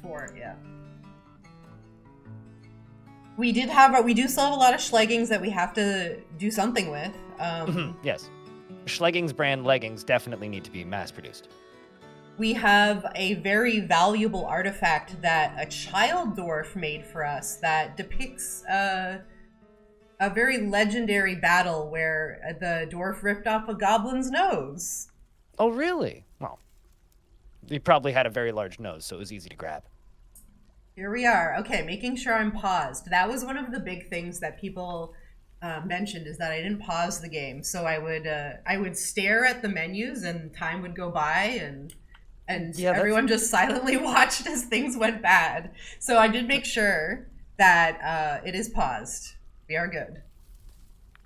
4, yeah. We do still have a lot of schleggings that we have to do something with. Yes. Schleggings brand leggings definitely need to be mass-produced. We have a very valuable artifact that a child dwarf made for us that depicts a very legendary battle where the dwarf ripped off a goblin's nose. Oh, really? Well, he probably had a very large nose, so it was easy to grab. Here we are. Okay, making sure I'm paused. That was one of the big things that people mentioned, is that I didn't pause the game. So I would stare at the menus and time would go by and everyone just silently watched as things went bad. So I did make sure that it is paused. We are good.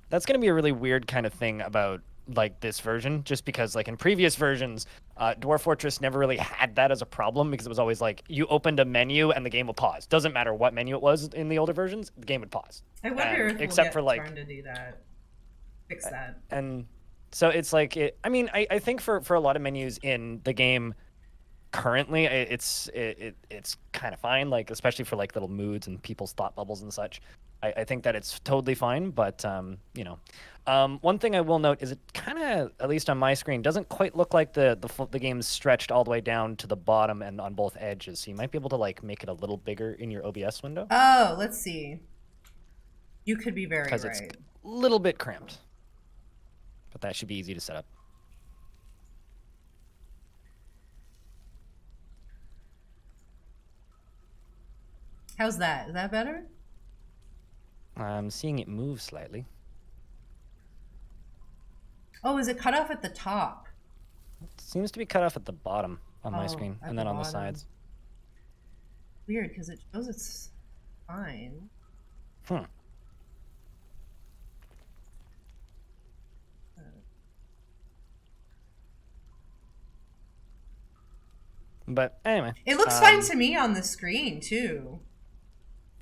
That's going to be a really weird kind of thing about like this version, just because like in previous versions, Dwarf Fortress never really had that as a problem, because it was always like you opened a menu and the game will pause. Doesn't matter what menu it was in the older versions, the game would pause. I wonder if except we'll for like trying to do that, fix that. And so it's like I think for a lot of menus in the game currently, it's kind of fine, like especially for like little moods and people's thought bubbles and such. I think that it's totally fine, but one thing I will note is it kind of, at least on my screen, doesn't quite look like the game's stretched all the way down to the bottom and on both edges. So you might be able to like make it a little bigger in your OBS window. Oh, let's see. You could be very right. Because it's a little bit cramped, but that should be easy to set up. How's that? Is that better? I'm seeing it move slightly. Oh, is it cut off at the top? It seems to be cut off at the bottom on my screen, and then on the sides. Weird, because it shows it's fine. But anyway. It looks fine to me on the screen, too.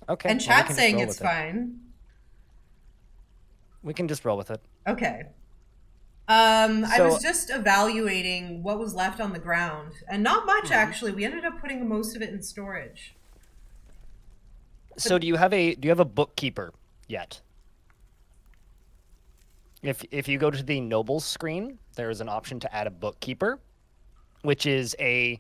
Okay. And chat's saying it's fine. We can just roll with it. Okay. I was just evaluating what was left on the ground, and not much actually. We ended up putting most of it in storage. So do you have a bookkeeper yet? If you go to the nobles screen, there is an option to add a bookkeeper, which is a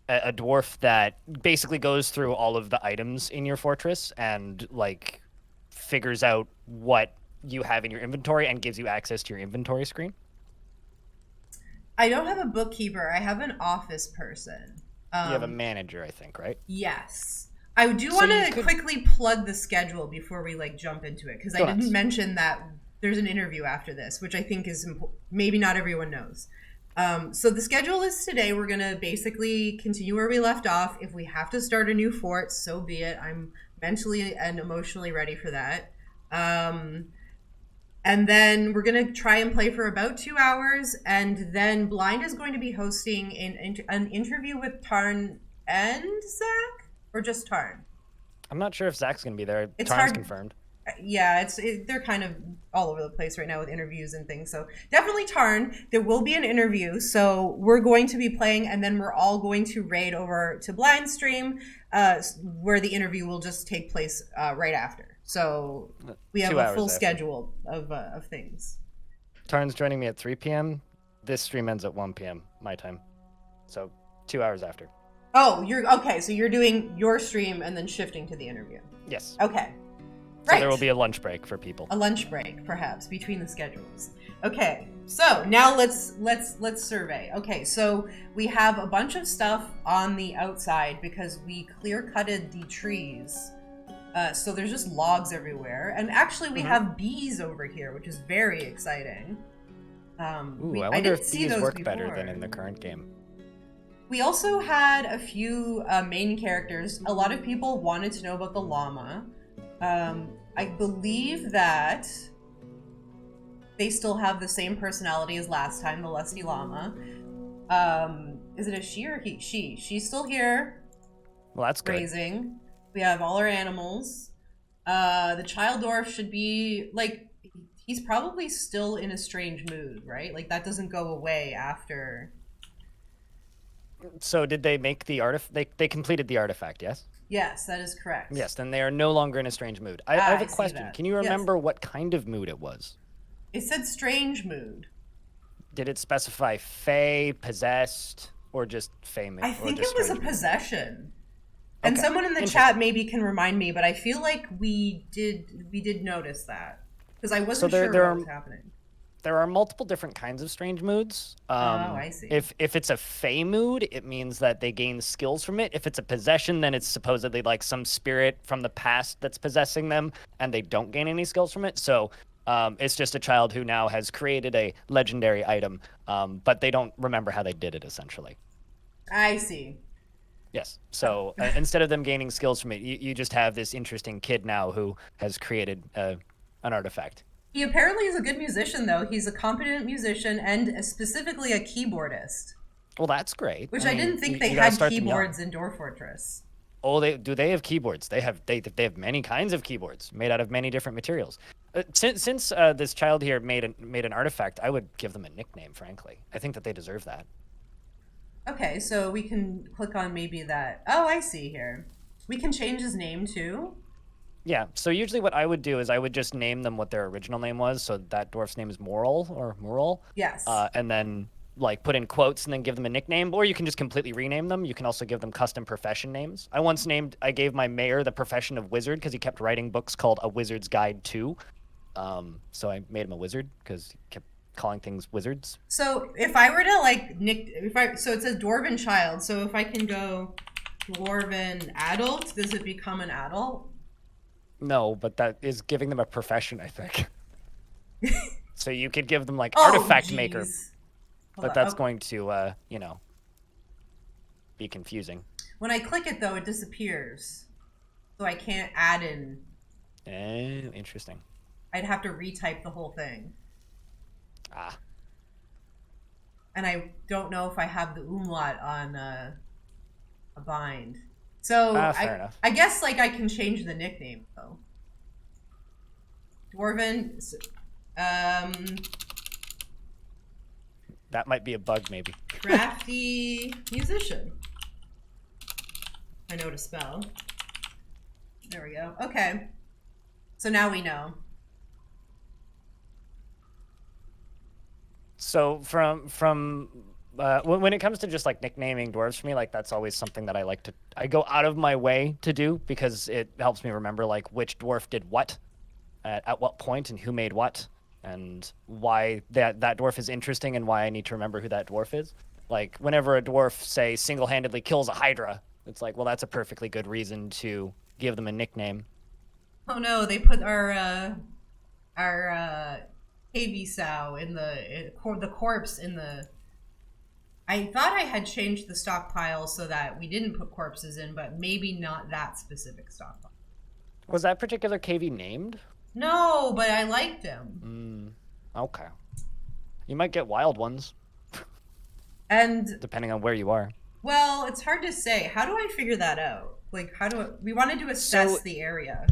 dwarf that basically goes through all of the items in your fortress and like figures out what you have in your inventory and gives you access to your inventory screen. I don't have a bookkeeper. I have an office person. You have a manager, I think, right? Yes. I do want to quickly plug the schedule before we like jump into it, because I didn't mention that there's an interview after this, which I think is maybe not everyone knows. So the schedule is today. We're going to basically continue where we left off. If we have to start a new fort, so be it. I'm mentally and emotionally ready for that. And then we're going to try and play for about 2 hours. And then Blind is going to be hosting an interview with Tarn and Zach, or just Tarn? I'm not sure if Zach's going to be there. Tarn's confirmed. Yeah, they're kind of all over the place right now with interviews and things. So definitely Tarn. There will be an interview. So we're going to be playing, and then we're all going to raid over to Blind Stream, where the interview will just take place right after. So we have a full schedule of things. Tarn's joining me at 3 p.m. This stream ends at 1 p.m. my time. So 2 hours after. Oh, you're okay. So you're doing your stream and then shifting to the interview. Yes. Okay. So there will be a lunch break for people. A lunch break, perhaps, between the schedules. Okay, so now let's survey. Okay, so we have a bunch of stuff on the outside because we clear-cutted the trees. So there's just logs everywhere. And actually we have bees over here, which is very exciting. I wonder if bees work better than in the current game. We also had a few main characters. A lot of people wanted to know about the llama. I believe that they still have the same personality as last time, the lusty llama. Is it a she or he? She. She's still here. Well, that's good. Grazing. We have all our animals. The child dwarf should be, like, he's probably still in a strange mood, right? Like, that doesn't go away after... So did they make the artifact? They completed the artifact, yes? Yes, that is correct. Yes, then they are no longer in a strange mood. I have a I see question. that. Can you Yes. remember what kind of mood it was? It said strange mood. Did it specify fey, possessed, or just fey mood? I Or think just it was a strange mood? possession. And Okay, someone in the chat interesting. maybe can remind me, but I feel like we did notice that because I So wasn't there sure there what are was happening. there are multiple different kinds of strange moods. Oh, I see. If it's a fey mood, it means that they gain skills from it. If it's a possession, then it's supposedly like some spirit from the past that's possessing them, and they don't gain any skills from it. So it's just a child who now has created a legendary item, but they don't remember how they did it, essentially. I see. Yes. So instead of them gaining skills from it, you just have this interesting kid now who has created an artifact. He apparently is a good musician, though. He's a competent musician and specifically a keyboardist, Well, that's great. which I I mean, didn't think they you gotta had start them young. keyboards in Dwarf Fortress. Oh, they have keyboards. They have many kinds of keyboards made out of many different materials. Since this child here made an artifact, I would give them a nickname. Frankly, I think that they deserve that. Okay, so we can click on maybe that. Oh, I see here. We can change his name too. Yeah. So usually, what I would do is I would just name them what their original name was. So that dwarf's name is Moral or Mural. Yes. And then like put in quotes and then give them a nickname, or you can just completely rename them. You can also give them custom profession names. I gave my mayor the profession of wizard because he kept writing books called A Wizard's Guide to. So I made him a wizard because he kept calling things wizards. So if I were to like so it says dwarven child. So if I can go dwarven adult, does it become an adult? No, but that is giving them a profession, I think. So you could give them like Oh, artifact maker, jeez. Hold but on. that's Oh, going to be confusing. when I click it though, it disappears. So I can't add in. Interesting. I'd have to retype the whole thing. Ah, And I don't know if I have the umlaut on a bind. So fair enough. I guess like I can change the nickname though. Dwarven, that might be a bug, maybe. crafty musician. I know to spell. There we go. Okay. So now we know. So when it comes to just like nicknaming dwarves for me, like that's always something that I go out of my way to do because it helps me remember like which dwarf did what at what point and who made what and why that dwarf is interesting and why I need to remember who that dwarf is. Like whenever a dwarf say single-handedly kills a hydra, it's like, well, that's a perfectly good reason to give them a nickname. Oh no, they put our KV sow in the corpse in the. I thought I had changed the stockpile so that we didn't put corpses in, but maybe not that specific stockpile. Was that particular KV named? No, but I liked him. Okay. You might get wild ones, And depending on where you are. well, it's hard to say. How do I figure that out? Like, we wanted to assess the area.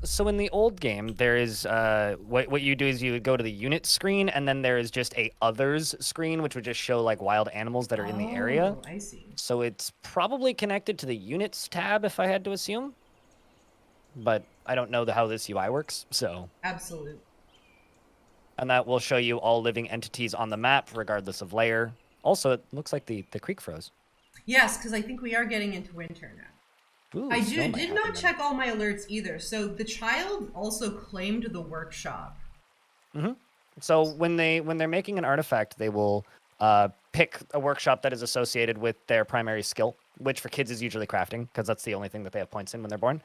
So in the old game, there is what you do is you would go to the unit screen, and then there is just a others screen, which would just show like wild animals that are in the area. Oh, I see. So it's probably connected to the units tab, if I had to assume. But I don't know how this UI works, so. Absolute. And that will show you all living entities on the map, regardless of layer. Also, it looks like the creek froze. Yes, because I think we are getting into winter now. Ooh, I snow might did happen not then. check all my alerts either. So the child also claimed the workshop. So when they're making an artifact, they will pick a workshop that is associated with their primary skill, which for kids is usually crafting, because that's the only thing that they have points in when they're born.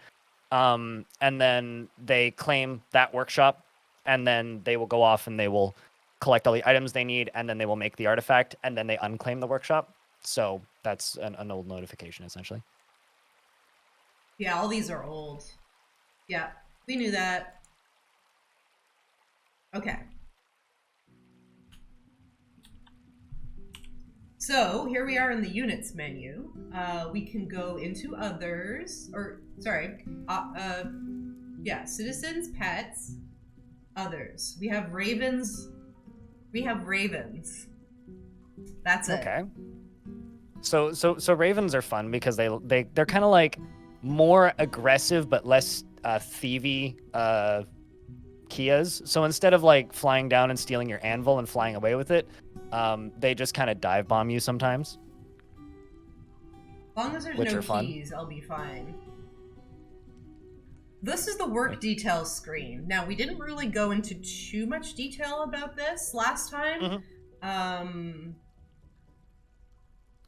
And then they claim that workshop, and then they will go off and they will collect all the items they need, and then they will make the artifact, and then they unclaim the workshop. So that's an old notification, essentially. Yeah, all these are old. Yeah, we knew that. Okay. So here we are in the units menu. We can go into others, or sorry, yeah, citizens, pets, others. We have ravens. We have ravens. That's it. Okay. So ravens are fun because they're kind of like more aggressive but less thievy Kias. So instead of like flying down and stealing your anvil and flying away with it, they just kind of dive bomb you sometimes, As long as there's which no are fun. keys, I'll be fine. This is the work details screen. Now, we didn't really go into too much detail about this last time.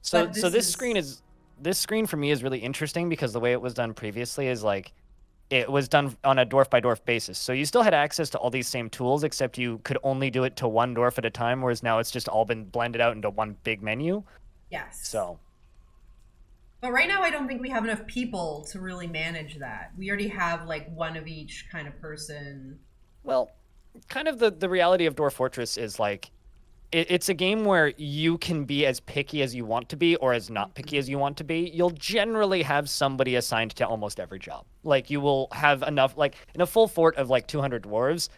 So But so this is... this screen for me is really interesting because the way it was done previously is like it was done on a dwarf by dwarf basis. So you still had access to all these same tools, except you could only do it to one dwarf at a time, whereas now it's just all been blended out into one big menu. Yes. So. But right now, I don't think we have enough people to really manage that. We already have like one of each kind of person. Well, kind of the reality of Dwarf Fortress is like it's a game where you can be as picky as you want to be or as not picky as you want to be. You'll generally have somebody assigned to almost every job. Like you will have enough, like in a full fort of like 200 dwarves,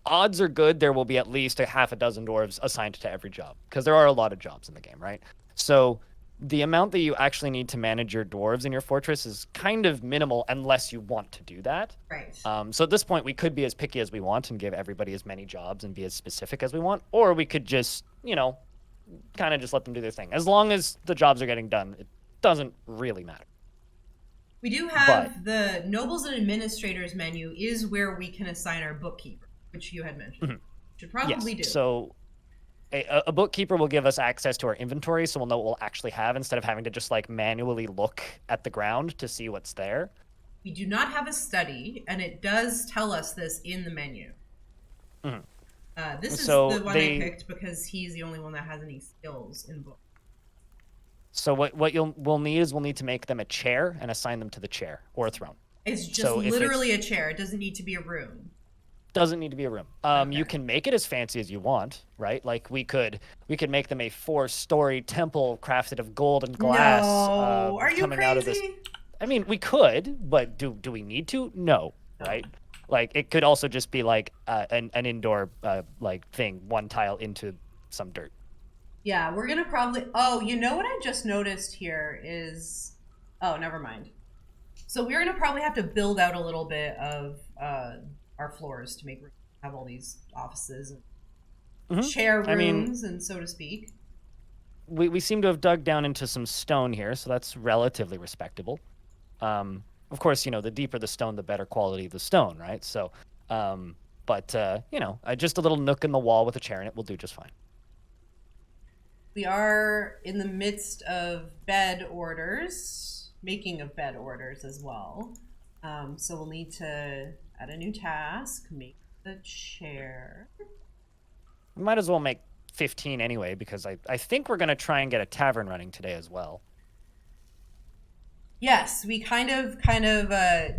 odds are good there will be at least a half a dozen dwarves assigned to every job because there are a lot of jobs in the game, right? So the amount that you actually need to manage your dwarves in your fortress is kind of minimal unless you want to do that. Right. So at this point, we could be as picky as we want and give everybody as many jobs and be as specific as we want, or we could just, kind of just let them do their thing. As long as the jobs are getting done, it doesn't really matter. We do have the nobles and administrators menu is where we can assign our bookkeeper, which you had mentioned. Should probably do. So a bookkeeper will give us access to our inventory, so we'll know what we'll actually have instead of having to just like manually look at the ground to see what's there. We do not have a study, and it does tell us this in the menu. This is the one I picked because he's the only one that has any skills in book. So what we'll need to make them a chair and assign them to the chair or a throne. It's just literally a chair. It doesn't need to be a room. Doesn't need to be a room. Okay. You can make it as fancy as you want, right? Like we could make them a 4-story temple crafted of gold and glass. No, are you coming crazy? Out of this. I mean, we could, but do we need to? No, right? Like it could also just be like an indoor like thing, one tile into some dirt. Yeah, we're gonna probably. Oh, you know what I just noticed here is. Oh, never mind. So we're gonna probably have to build out a little bit of our floors to make room, have all these offices and chair rooms, and so to speak. We seem to have dug down into some stone here, so that's relatively respectable. Of course, the deeper the stone, the better quality of the stone, right? So, just a little nook in the wall with a chair in it will do just fine. We are in the midst of bed orders, making of bed orders as well. So we'll need to add a new task, make the chair. We might as well make 15 anyway, because I think we're going to try and get a tavern running today as well. Yes, we kind of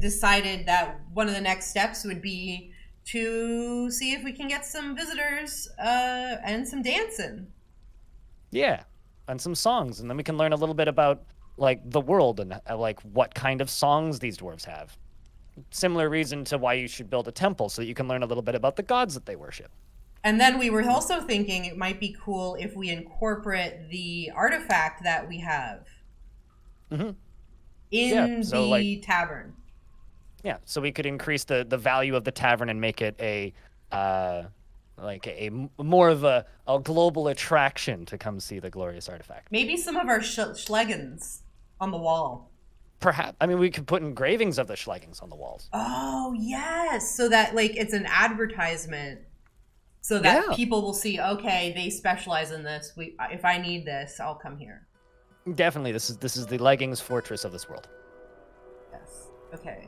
decided that one of the next steps would be to see if we can get some visitors and some dancing. Yeah, and some songs, and then we can learn a little bit about like the world and like what kind of songs these dwarves have. Similar reason to why you should build a temple, so that you can learn a little bit about the gods that they worship. And then we were also thinking it might be cool if we incorporate the artifact that we have in the tavern. Yeah, so we could increase the value of the tavern and make it a more of a global attraction to come see the glorious artifact. Maybe some of our schleggings on the wall. Perhaps. I mean, we could put engravings of the schleggings on the walls. Oh, yes. So that, like, it's an advertisement. So that people will see, okay, they specialize in this. If I need this, I'll come here. Definitely. This is the leggings fortress of this world. Yes. Okay.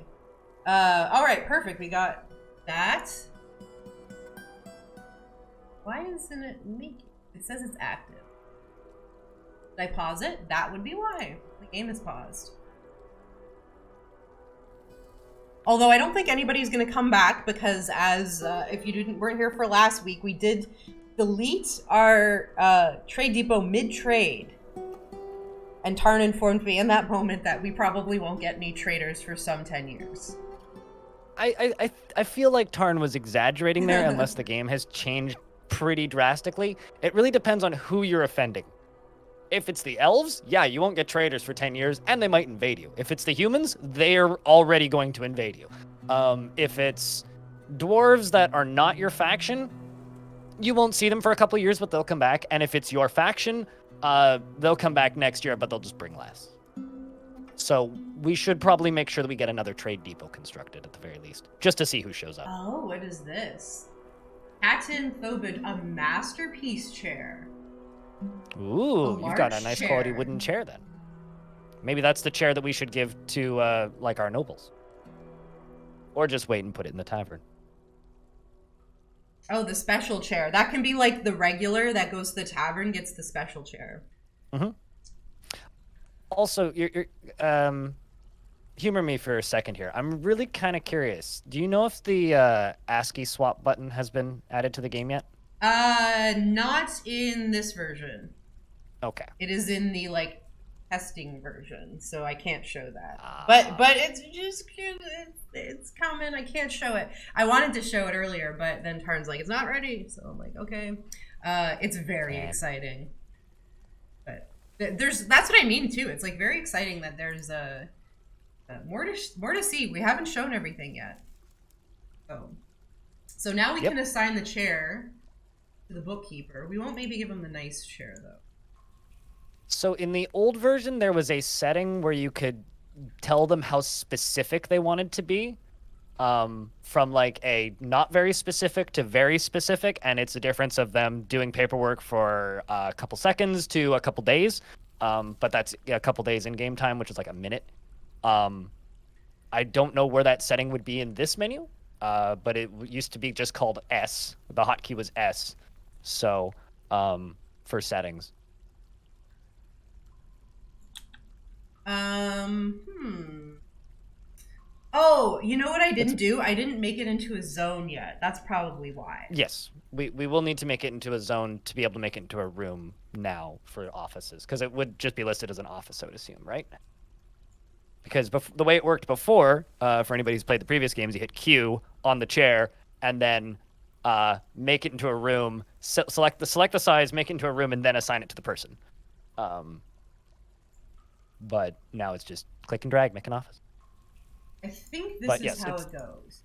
All right, perfect. We got that. Why isn't it making? It says it's active. Did I pause it? That would be why. The game is paused. Although I don't think anybody's going to come back because, as if you weren't here for last week, we did delete our trade depot mid-trade. And Tarn informed me in that moment that we probably won't get any traders for some 10 years. I feel like Tarn was exaggerating there unless the game has changed pretty drastically. It really depends on who you're offending. If it's the elves, yeah, you won't get traders for 10 years, and they might invade you. If it's the humans, they're already going to invade you. If it's dwarves that are not your faction, you won't see them for a couple years, but they'll come back. And if it's your faction, they'll come back next year, but they'll just bring less. So we should probably make sure that we get another trade depot constructed at the very least, just to see who shows up. Oh, what is this? Patent Thobid, a masterpiece chair. Ooh, you've got a nice quality wooden chair then. Maybe that's the chair that we should give to, like, our nobles. Or just wait and put it in the tavern. Oh, the special chair. That can be like the regular that goes to the tavern gets the special chair. Mm-hmm. Also, you're humor me for a second here. I'm really kind of curious. Do you know if the ASCII swap button has been added to the game yet? Not in this version. Okay. It is in the like testing version, so I can't show that. But it's just it's coming. I can't show it. I wanted to show it earlier, but then Tarn's like, it's not ready. So I'm like, okay. It's very exciting. But that's what I mean too. It's like very exciting that there's more to see. We haven't shown everything yet. So now we can assign the chair to the bookkeeper. We won't maybe give him the nice chair though. So in the old version, there was a setting where you could tell them how specific they wanted to be, from like a not very specific to very specific, and it's a difference of them doing paperwork for a couple seconds to a couple days, but that's a couple days in game time, which is like a minute. I don't know where that setting would be in this menu, but it used to be just called S. The hotkey was S. So for settings. Oh, you know what I didn't do? I didn't make it into a zone yet. That's probably why. Yes, we will need to make it into a zone to be able to make it into a room now for offices, because it would just be listed as an office, I would assume, right? Because the way it worked before, for anybody who's played the previous games, you hit Q on the chair and then make it into a room, select the size, make it into a room, and then assign it to the person. But now it's just click and drag, make an office. I think this is how it goes.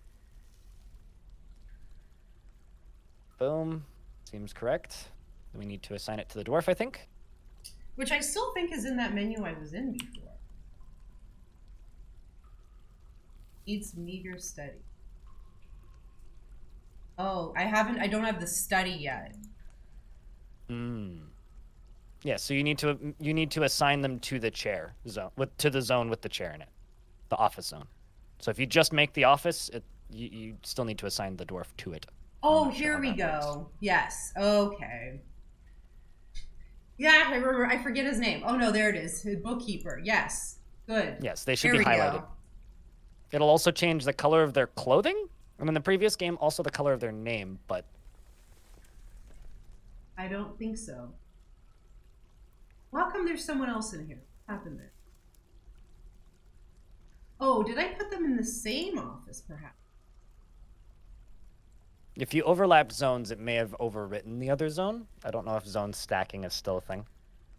Boom. Seems correct. We need to assign it to the dwarf, I think. Which I still think is in that menu I was in before. Needs meager study. Oh, I don't have the study yet. Yeah, so you need to assign them to the chair zone, to the zone with the chair in it, the office zone. So if you just make the office, you still need to assign the dwarf to it. Oh, here we go. Works. Yes. Okay. Yeah, I remember. I forget his name. Oh no, there it is. His bookkeeper. Yes. Good. Yes, they should be highlighted. It'll also change the color of their clothing. I mean, the previous game also the color of their name, but I don't think so. Well, how come there's someone else in here? What happened there? Oh, did I put them in the same office, perhaps? If you overlap zones, it may have overwritten the other zone. I don't know if zone stacking is still a thing.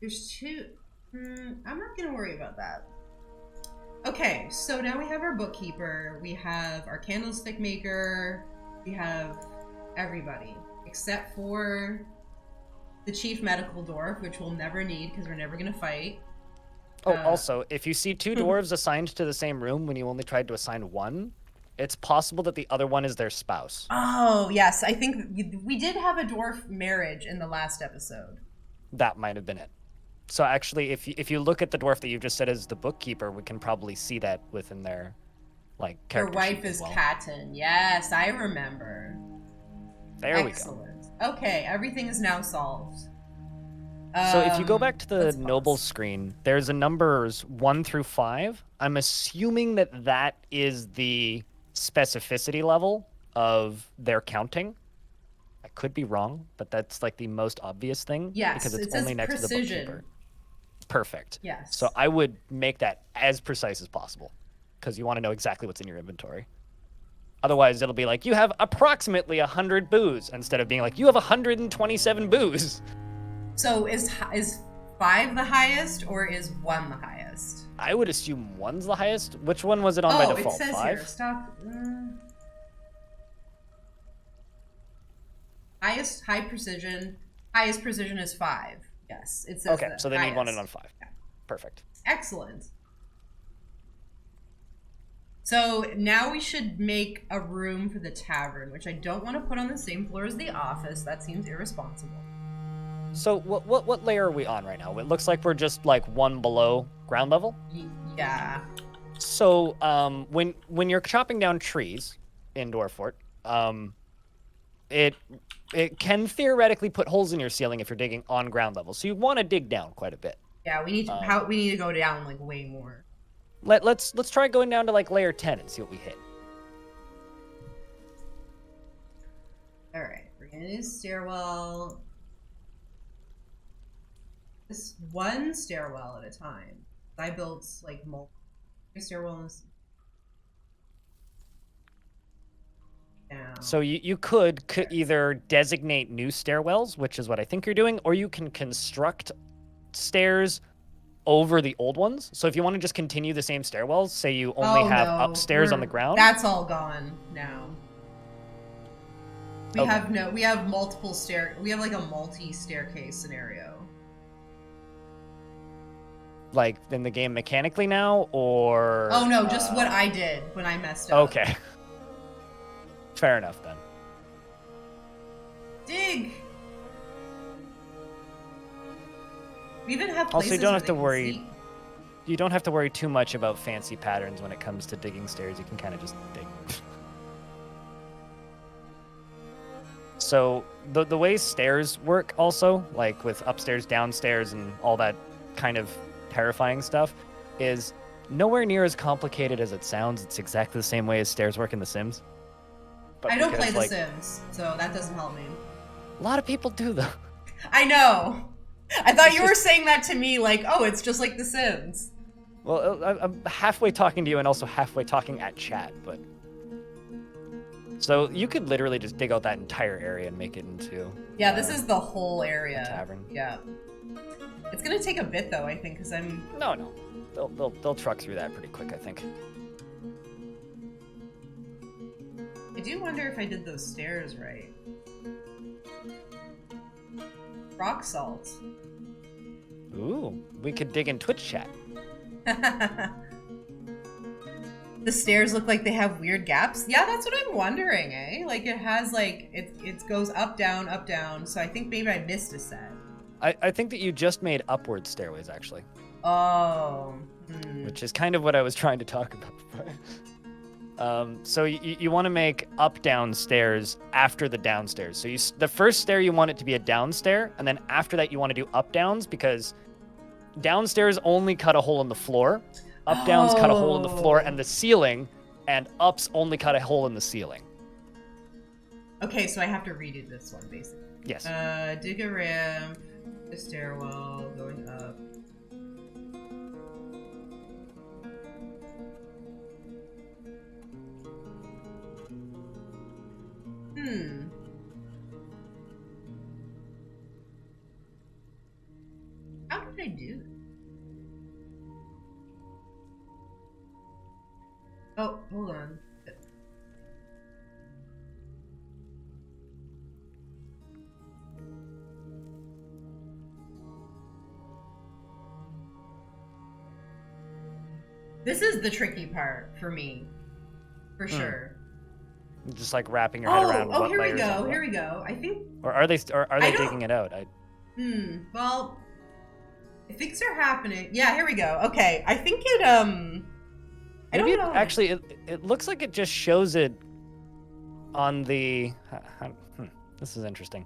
There's two. I'm not going to worry about that. Okay, so now we have our bookkeeper. We have our candlestick maker. We have everybody. Except for the chief medical dwarf, which we'll never need because we're never going to fight. Oh, also, if you see two dwarves assigned to the same room when you only tried to assign one, it's possible that the other one is their spouse. Oh, yes. I think we did have a dwarf marriage in the last episode. That might have been it. So actually, if you look at the dwarf that you just said as the bookkeeper, we can probably see that within their, like, character sheet. Their wife is Katin. Yes, I remember. There Excellent. We go. Okay, everything is now solved. So if you go back to the noble screen, there's a numbers 1 through 5. I'm assuming that is the specificity level of their counting. I could be wrong, but that's like the most obvious thing. Yes, because it's only next to the bookkeeper. Perfect. Yes. So I would make that as precise as possible because you want to know exactly what's in your inventory. Otherwise, it'll be like, you have approximately 100 booze instead of being like, you have 127 booze. So is 5 the highest, or is 1 the highest? I would assume 1's the highest. Which one was it on by default? It says 5? here, stop. Highest precision is 5. Yes, it says okay, so they need 1 and on 5. Yeah. Perfect. Excellent. So now we should make a room for the tavern, which I don't want to put on the same floor as the office. That seems irresponsible. So what layer are we on right now? It looks like we're just like 1 below ground level. Yeah. So when you're chopping down trees in Dwarf, it can theoretically put holes in your ceiling if you're digging on ground level. So you want to dig down quite a bit. Yeah, we need to go down like way more. Let's try going down to like layer 10 and see what we hit. All right, we're gonna do stairwell. This one stairwell at a time. I built like multiple stairwells. Down. So you could either designate new stairwells, which is what I think you're doing, or you can construct stairs over the old ones. So if you want to just continue the same stairwells, say you only have upstairs on the ground. That's all gone now. We have multiple we have like a multi-staircase scenario. Like in the game mechanically now, or oh no, just what I did when I messed up. Okay. Fair enough then. Dig. We even have places also, you don't have where to they worry. can see. You don't have to worry too much about fancy patterns when it comes to digging stairs. You can kind of just dig. So the way stairs work also, like with upstairs, downstairs, and all that kind of terrifying stuff, is nowhere near as complicated as it sounds. It's exactly the same way as stairs work in The Sims. But I don't play The Sims, so that doesn't help me. A lot of people do, though. I know. I thought you were saying that to me like, oh, it's just like The Sims. Well, I'm halfway talking to you and also halfway talking at chat, but... So you could literally just dig out that entire area and make it into... Yeah, this is the whole area. Tavern. Yeah. It's gonna take a bit, though, I think, because I'm... No. They'll truck through that pretty quick, I think. I do wonder if I did those stairs right. Rock salt. Ooh, we could dig in Twitch chat. The stairs look like they have weird gaps. Yeah, that's what I'm wondering, eh? Like it has like it goes up down, so I think maybe I missed a set. I think that you just made upward stairways actually. Oh. Which is kind of what I was trying to talk about. So you want to make up down stairs after the downstairs. So the first stair you want it to be a downstair, and then after that you want to do up downs because downstairs only cut a hole in the floor. Up downs cut a hole in the floor and the ceiling, and ups only cut a hole in the ceiling. Okay, so I have to redo this one, basically. Yes. Dig a ramp, a stairwell, going up. How did I do this? Oh, hold on. This is the tricky part for me, for sure. Just like wrapping your head around what layers. Here we go. I think. Or are they digging it out? Well, things are happening. Yeah, here we go. Okay, I think it. I don't know. Actually, it looks like it just shows it on the. This is interesting.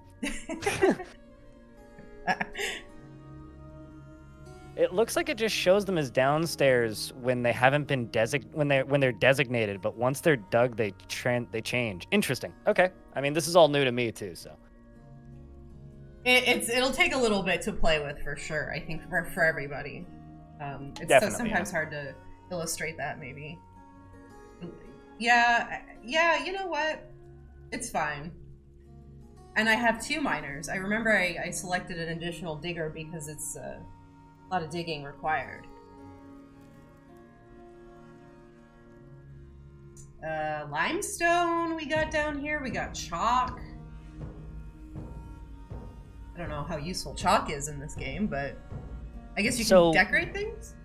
It looks like it just shows them as downstairs when they haven't been when they're designated, but once they're dug, they change. Interesting. Okay. I mean, this is all new to me too, so. It'll take a little bit to play with for sure. I think for everybody. It's definitely, sometimes hard to illustrate that maybe. Yeah. You know what? It's fine. And I have 2 miners. I remember I selected an additional digger because it's A lot of digging required. Limestone we got down here. We got chalk. I don't know how useful chalk is in this game, but I guess you can decorate things?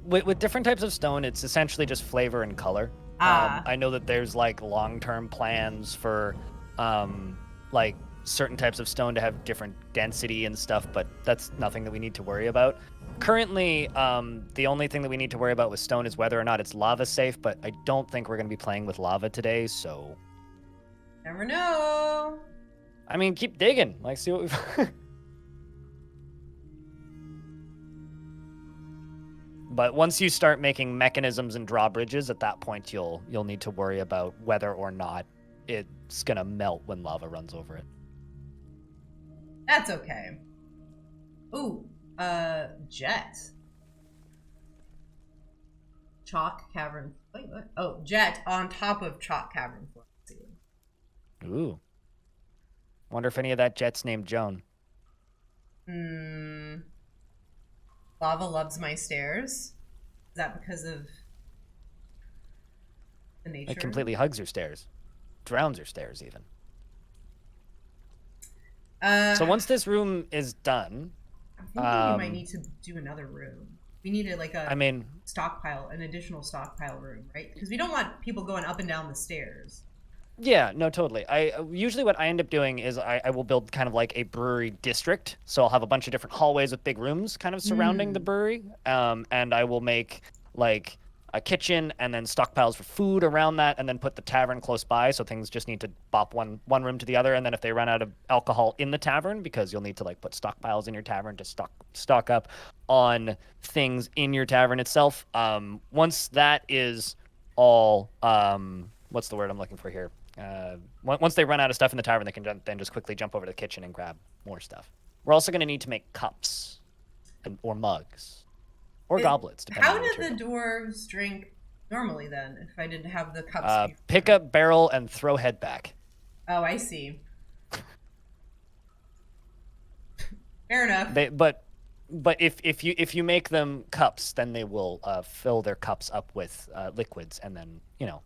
With different types of stone, it's essentially just flavor and color. I know that there's like long-term plans for like certain types of stone to have different density and stuff, but that's nothing that we need to worry about. Currently, the only thing that we need to worry about with stone is whether or not it's lava safe, but I don't think we're going to be playing with lava today, so... Never know. I mean, keep digging. Like, see what we've... But once you start making mechanisms and drawbridges, at that point you'll need to worry about whether or not it's going to melt when lava runs over it. That's okay. Ooh. Jet. Chalk cavern. Wait, what? Oh, jet on top of chalk cavern floor. Ooh. Wonder if any of that jet's named Joan. Lava loves my stairs. Is that because of the nature? It completely hugs your stairs. Drowns your stairs, even. So once this room is done... I think we might need to do another room. We need stockpile, an additional stockpile room, right? Because we don't want people going up and down the stairs. Yeah, no, totally. Usually what I end up doing is I will build kind of like a brewery district. So I'll have a bunch of different hallways with big rooms kind of surrounding the brewery. And I will make like a kitchen and then stockpiles for food around that, and then put the tavern close by, so things just need to bop one room to the other. And then if they run out of alcohol in the tavern, because you'll need to like put stockpiles in your tavern to stock up on things in your tavern itself. Once that is all, what's the word I'm looking for here? Once they run out of stuff in the tavern, they can then just quickly jump over to the kitchen and grab more stuff. We're also going to need to make cups or mugs. Or goblets, depending on the material. How did the dwarves drink normally, then, if I didn't have the cups before? Pick up barrel and throw head back. Oh, I see. Fair enough. But if you make them cups, then they will fill their cups up with liquids, and then, you know,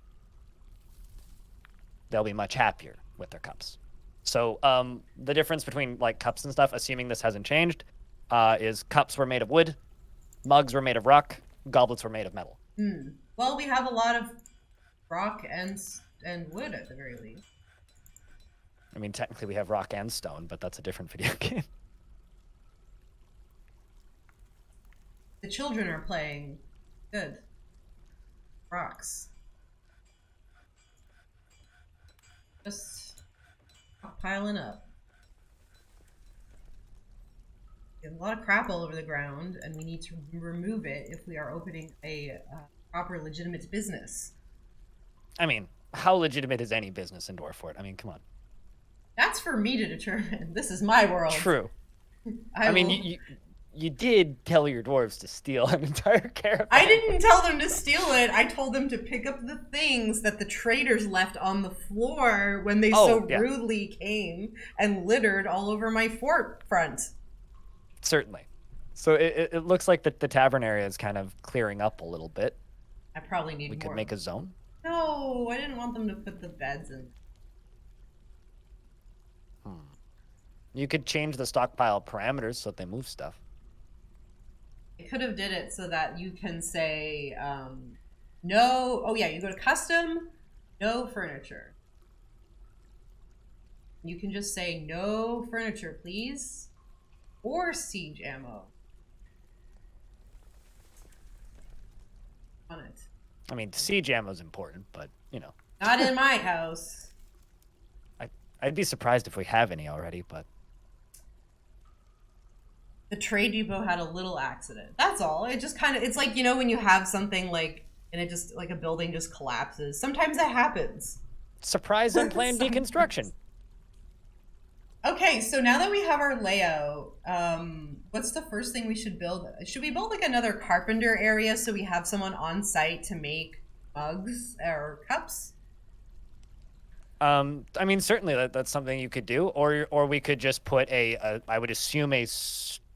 they'll be much happier with their cups. So the difference between like cups and stuff, assuming this hasn't changed, is cups were made of wood. Mugs were made of rock. Goblets were made of metal. Well, we have a lot of rock and wood at the very least. I mean, technically we have rock and stone, but that's a different video game. The children are playing good. Rocks. Just piling up. There's a lot of crap all over the ground, and we need to remove it if we are opening a proper, legitimate business. I mean, how legitimate is any business in Dwarf? I mean, come on. That's for me to determine. This is my world. True. I mean, you did tell your dwarves to steal an entire caravan. I didn't tell them to steal it. I told them to pick up the things that the traders left on the floor when they rudely came and littered all over my fort front. Certainly. So it looks like the tavern area is kind of clearing up a little bit. I probably need more. We could make a zone. No, I didn't want them to put the beds in. You could change the stockpile parameters so that they move stuff. I could have did it so that you can say, no. Oh yeah, you go to custom, no furniture. You can just say no furniture, please. Or siege ammo on it. I mean, siege ammo is important, but you know. Not in my house. I'd be surprised if we have any already, but the trade depot had a little accident. That's all. It just kind of, it's like, you know, when you have something like, and it just like a building just collapses. Sometimes that happens. Surprise unplanned deconstruction. Okay, so now that we have our layout, what's the first thing we should build? Should we build like another carpenter area so we have someone on site to make mugs or cups? I mean, certainly that's something you could do, or we could just put I would assume a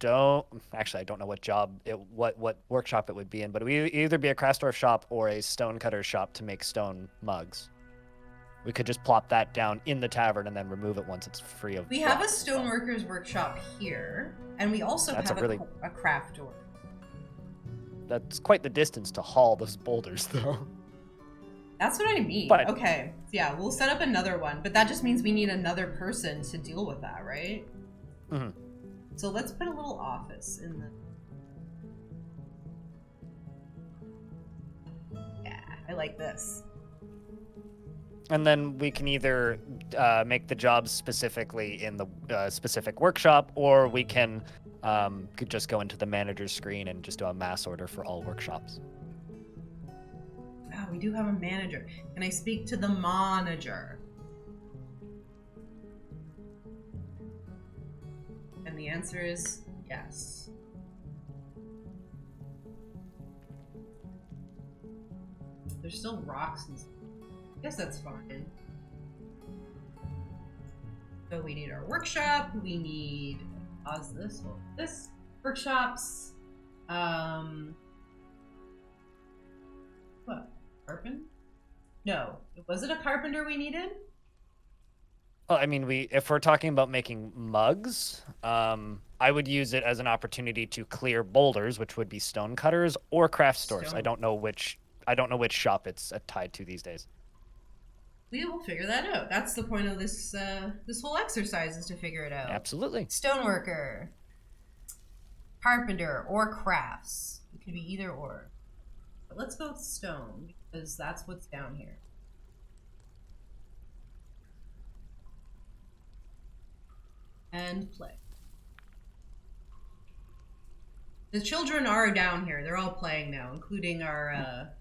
stone. Actually, I don't know what workshop it would be in, but it would either be a Krasdorf shop or a stonecutter shop to make stone mugs. We could just plop that down in the tavern and then remove it once it's free of. We have a stoneworker's workshop here, and we also have a craft door. That's quite the distance to haul those boulders, though. That's what I mean. But, okay, yeah, we'll set up another one, but that just means we need another person to deal with that, right? Mm-hmm. So let's put a little office in the... Yeah, I like this. And then we can either make the jobs specifically in the specific workshop, or we can could just go into the manager's screen and just do a mass order for all workshops. Oh, we do have a manager. Can I speak to the manager? And the answer is yes. There's still rocks and stuff. I guess that's fine. So we need our workshop. We need this workshops. What? Carpenter? No. Was it a carpenter we needed? Well, I mean, if we're talking about making mugs, I would use it as an opportunity to clear boulders, which would be stone cutters or craft stores. I don't know which shop it's tied to these days. We will figure that out. That's the point of this this whole exercise, is to figure it out. Absolutely. Stoneworker, carpenter, or crafts. It could be either or. But let's go with stone, because that's what's down here. And play. The children are down here. They're all playing now, including our...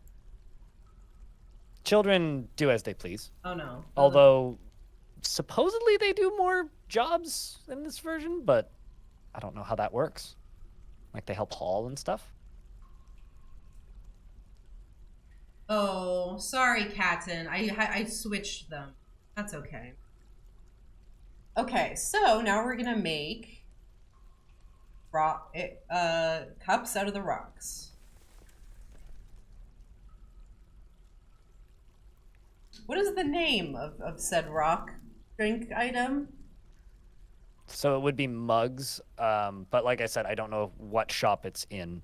Children do as they please. Oh, no. Although, supposedly they do more jobs in this version, but I don't know how that works. Like, they help haul and stuff. Oh, sorry, Captain. I switched them. That's okay. Okay, so now we're gonna make cups out of the rocks. What is the name of said rock drink item? So it would be mugs, but like I said, I don't know what shop it's in.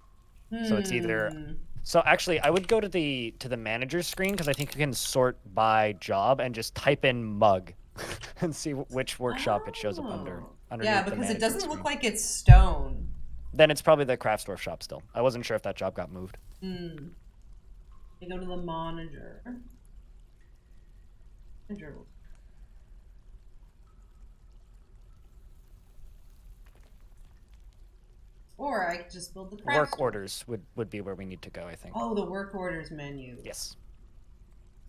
So it's either... So actually, I would go to the manager's screen, because I think you can sort by job and just type in mug and see which workshop it shows up under. Yeah, because it doesn't look like it's stone. Then it's probably the Kraftsdorf shop still. I wasn't sure if that job got moved. You go to the manager. Or I could just build the craft. Work orders would be where we need to go, I think. Oh, the work orders menu. Yes.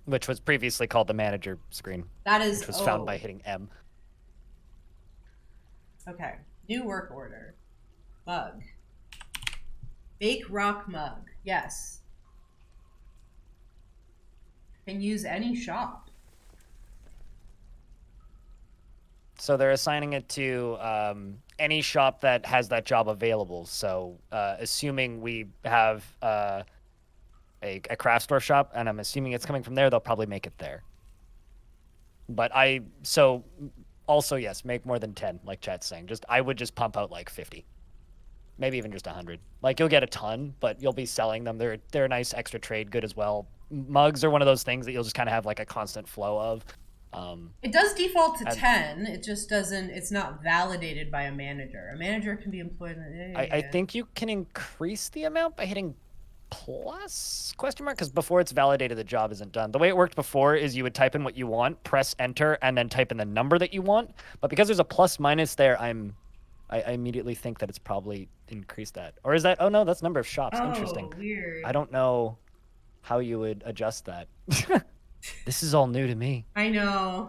Which was previously called the manager screen. That is... Which was found by hitting M. Okay. New work order. Mug. Bake rock mug. Yes. Can use any shop. So they're assigning it to any shop that has that job available. So assuming we have a craft store shop, and I'm assuming it's coming from there, they'll probably make it there. But also, yes, make more than 10, like chat's saying. I would just pump out like 50. Maybe even just 100. Like, you'll get a ton, but you'll be selling them. They're a nice extra trade good as well. Mugs are one of those things that you'll just kind of have like a constant flow of. It does default to 10. It just doesn't. It's not validated by a manager. A manager can be employed. I think you can increase the amount by hitting plus ? Because before it's validated, the job isn't done. The way it worked before is you would type in what you want, press enter, and then type in the number that you want. But because there's a plus minus there, I immediately think that it's probably increased that. Or is that? Oh no, that's number of shops. Interesting. Weird. I don't know how you would adjust that. This is all new to me. I know.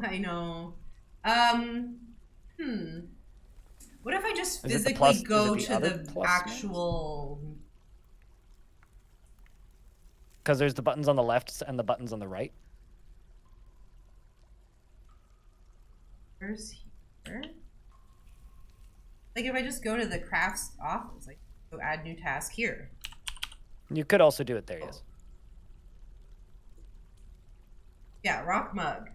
What if I just physically go to the actual... Because there's the buttons on the left and the buttons on the right. Where's here? Like if I just go to the crafts office, like go add new task here. You could also do it there, yes. Yeah, rock mug.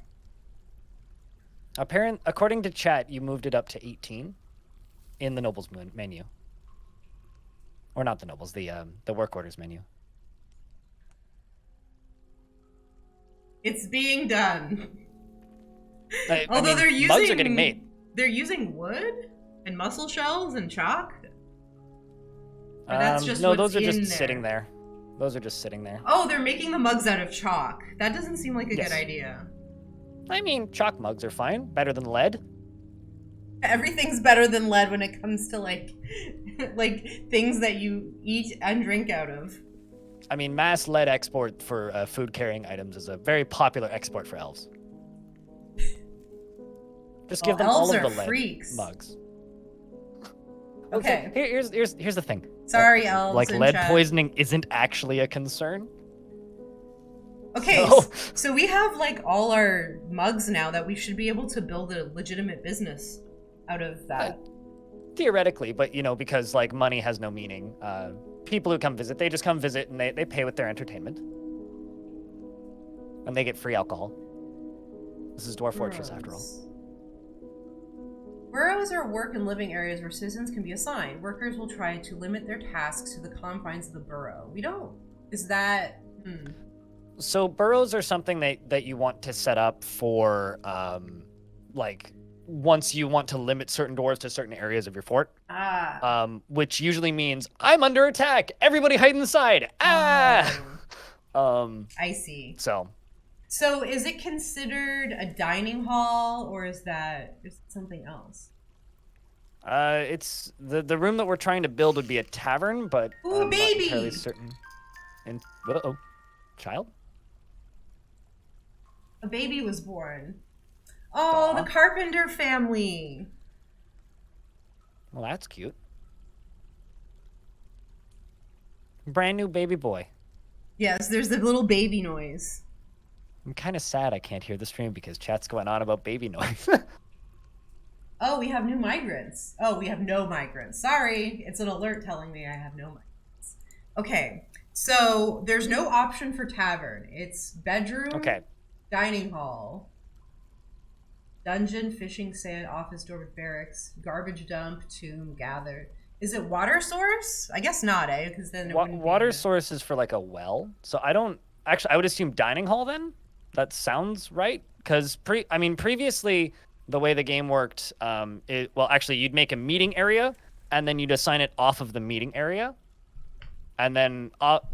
According to chat, you moved it up to 18 in the nobles menu. Or not the nobles, the work orders menu. It's being done. Although they're using mugs are getting made. They're using wood and mussel shells and chalk. Or that's just no, those are just sitting there. Those are just sitting there. Oh, they're making the mugs out of chalk. That doesn't seem like a good idea. I mean, chalk mugs are fine. Better than lead. Everything's better than lead when it comes to like things that you eat and drink out of. I mean, mass lead export for food carrying items is a very popular export for elves. Just give them all of the lead mugs. Okay. Here's the thing. Sorry, elves. Like lead poisoning isn't actually a concern. Okay, so we have like all our mugs now that we should be able to build a legitimate business out of that. Theoretically, but because like money has no meaning. People who come visit, they just come visit and they pay with their entertainment. And they get free alcohol. This is Dwarf Fortress after all. Burrows are work and living areas where citizens can be assigned. Workers will try to limit their tasks to the confines of the burrow. We don't... Is that... So burrows are something that you want to set up for, like, once you want to limit certain doors to certain areas of your fort. Which usually means, I'm under attack! Everybody hide inside! Ah! I see. So is it considered a dining hall, or is that something else? It's the room that we're trying to build would be a tavern, but I'm not entirely certain. And child? A baby was born. Oh, the Carpenter family. Well, that's cute. Brand new baby boy. Yes, there's the little baby noise. I'm kind of sad I can't hear the stream because chat's going on about baby noise. Oh, we have new migrants. Oh, we have no migrants. Sorry, it's an alert telling me I have no migrants. Okay, so there's no option for tavern. It's bedroom, dining hall, dungeon, fishing sand, office door with barracks, garbage dump, tomb, gather. Is it water source? I guess not, eh? Because then water source is for like a well. So I don't actually. I would assume dining hall then. That sounds right. Because previously the way the game worked, actually you'd make a meeting area and then you'd assign it off of the meeting area, and then I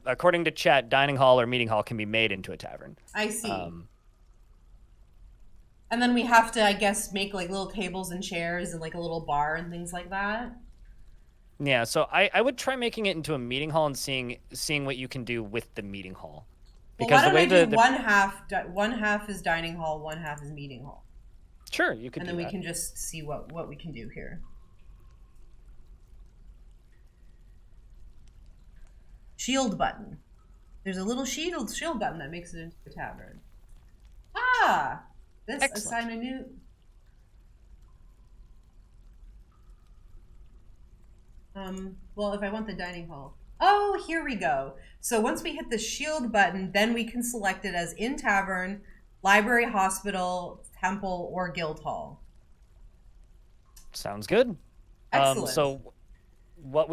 according to chat, dining hall or meeting hall can be made into a tavern. I see. And then we have to, I guess, make like little tables and chairs and like a little bar and things like that. Yeah, so I would try making it into a meeting hall and seeing what you can do with the meeting hall. Because why don't I do one half is dining hall, one half is meeting hall. Sure, you could. And then we can just see what we can do here. Shield button. There's a little shield button that makes it into a tavern. This assign a new. Well, if I want the dining hall. Oh, here we go. So once we hit the shield button, then we can select it as in tavern, library, hospital, temple, or guild hall. Sounds good. Excellent. So what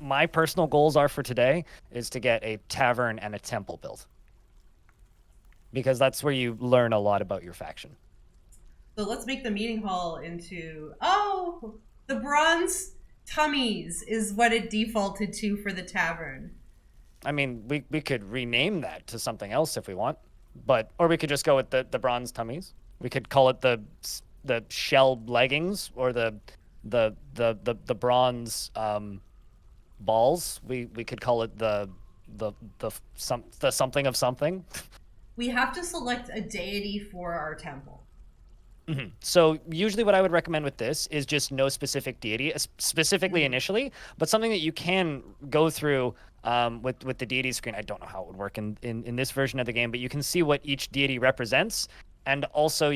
my personal goals are for today is to get a tavern and a temple built. Because that's where you learn a lot about your faction. So let's make the meeting hall into... Oh, the bronze tummies is what it defaulted to for the tavern. I mean, we could rename that to something else if we want, or we could just go with the bronze tummies. We could call it the shell leggings or the bronze balls. We could call it the something of something. We have to select a deity for our temple. Mm-hmm. So usually what I would recommend with this is just no specific deity, specifically initially, but something that you can go through with the deity screen. I don't know how it would work in this version of the game, but you can see what each deity represents. And also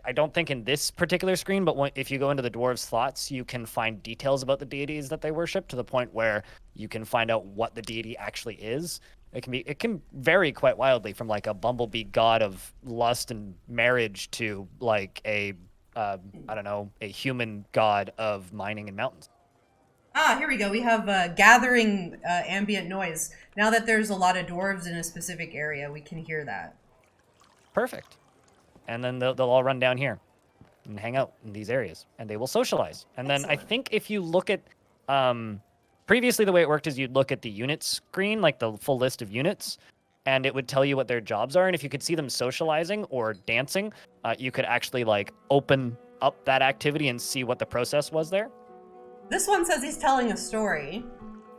I don't think in this particular screen, but if you go into the dwarves' thoughts, you can find details about the deities that they worship to the point where you can find out what the deity actually is. It can vary quite wildly from like a bumblebee god of lust and marriage to like a I don't know, a human god of mining and mountains. Ah, here we go. We have gathering ambient noise. Now that there's a lot of dwarves in a specific area, we can hear that. Perfect. And then they'll all run down here and hang out in these areas, and they will socialize. And then I Excellent. think if you look at previously the way it worked is you'd look at the unit screen, like the full list of units, and it would tell you what their jobs are. And if you could see them socializing or dancing, you could actually like open up that activity and see what the process was there. This one says he's telling a story.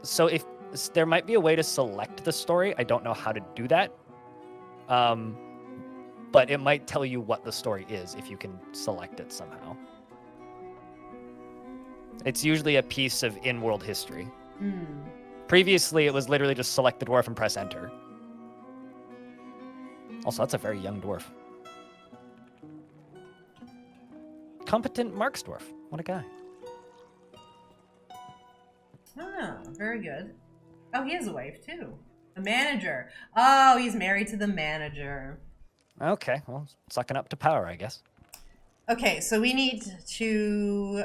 So if there might be a way to select the story, I don't know how to do that. But it might tell you what the story is if you can select it somehow. It's usually a piece of in-world history. Previously, it was literally just select the dwarf and press enter. Also, that's a very young dwarf. Competent Marks dwarf. What a guy. Ah, very good. Oh, he has a wife too. The manager. Oh, he's married to the manager. Okay, well, sucking up to power, I guess. Okay, so we need to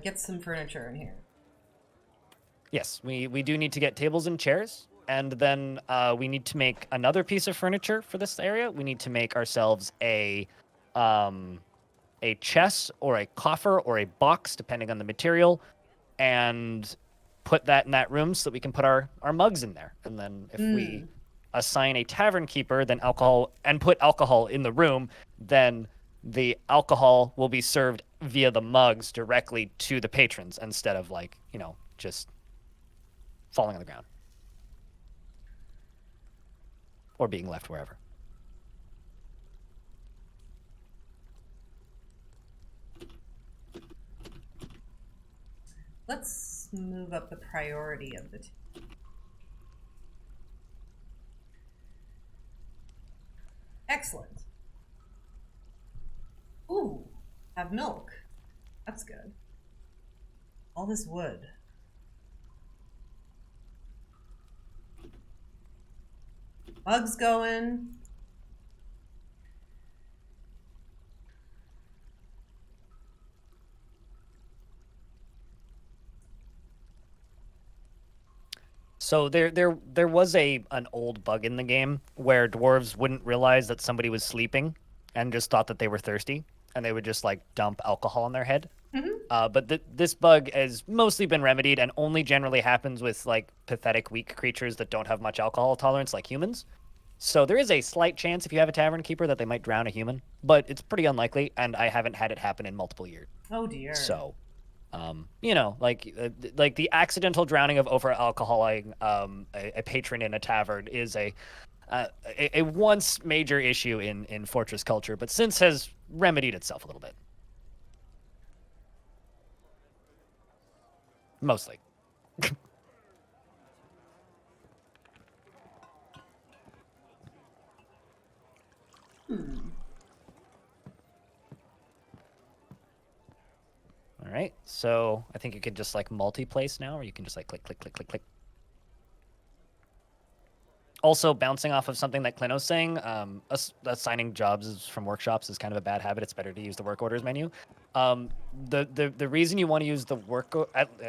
get some furniture in here. Yes, we do need to get tables and chairs, and then we need to make another piece of furniture for this area. We need to make ourselves a chest or a coffer or a box, depending on the material, and put that in that room so that we can put our mugs in there. And then if we assign a tavern keeper, then put alcohol in the room, then the alcohol will be served via the mugs directly to the patrons instead of like, just falling on the ground or being left wherever. Let's move up the priority of the Excellent. Ooh, have milk. That's good. All this wood. Bugs going. So there was an old bug in the game where dwarves wouldn't realize that somebody was sleeping and just thought that they were thirsty, and they would just like dump alcohol on their head. But this bug has mostly been remedied and only generally happens with like pathetic, weak creatures that don't have much alcohol tolerance, like humans. So there is a slight chance if you have a tavern keeper that they might drown a human, but it's pretty unlikely, and I haven't had it happen in multiple years. Oh dear. So, like the accidental drowning of over alcoholing a patron in a tavern is a once major issue in Fortress culture, but since has remedied itself a little bit. Mostly. All right, so I think you could just like multi-place now, or you can just like click, click, click, click, click. Also, bouncing off of something that Clino's saying, assigning jobs from workshops is kind of a bad habit. It's better to use the work orders menu. The reason you want to use the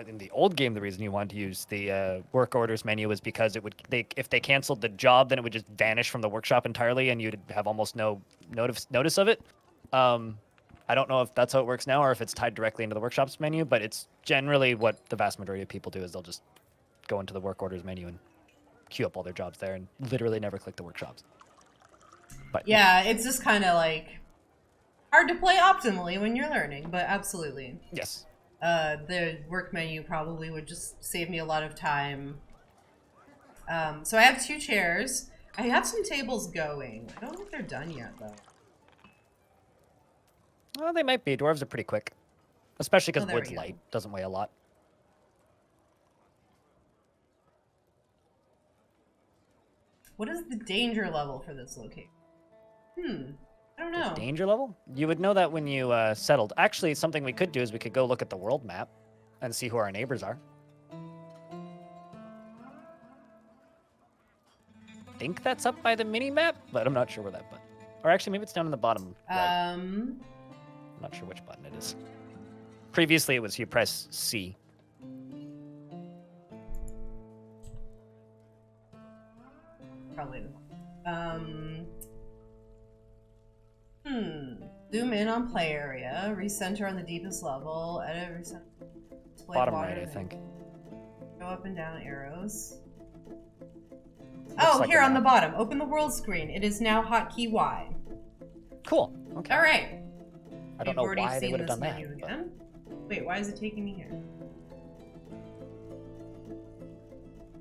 in the old game, the reason you wanted to use the work orders menu was because if they canceled the job, then it would just vanish from the workshop entirely, and you'd have almost no notice of it. I don't know if that's how it works now or if it's tied directly into the workshops menu, but it's generally what the vast majority of people do is they'll just go into the work orders menu and queue up all their jobs there and literally never click the workshops. But yeah, it's just kind of like hard to play optimally when you're learning, but absolutely. Yes. The work menu probably would just save me a lot of time. So I have 2 chairs. I have some tables going. I don't think they're done yet, though. Well, they might be. Dwarves are pretty quick. Especially because wood's go. light. Doesn't weigh a lot. What is the danger level for this location? I don't The know. danger level? You would know that when you settled. Actually, something we could do is we could go look at the world map and see who our neighbors are. I think that's up by the mini map, but I'm not sure where that button. Or actually, maybe it's down in the bottom right. I'm not sure which button it is. Previously, it was you press C. Probably. Zoom in on play area. Recenter on the deepest level. Edit recenter. Display Bottom water, right, I think. Go up and down arrows. Looks like here a on the map. bottom. Open the world screen. It is now hotkey Y. Cool. Okay. All right. I don't know why they would have done that. Again. Wait, why is it taking me here?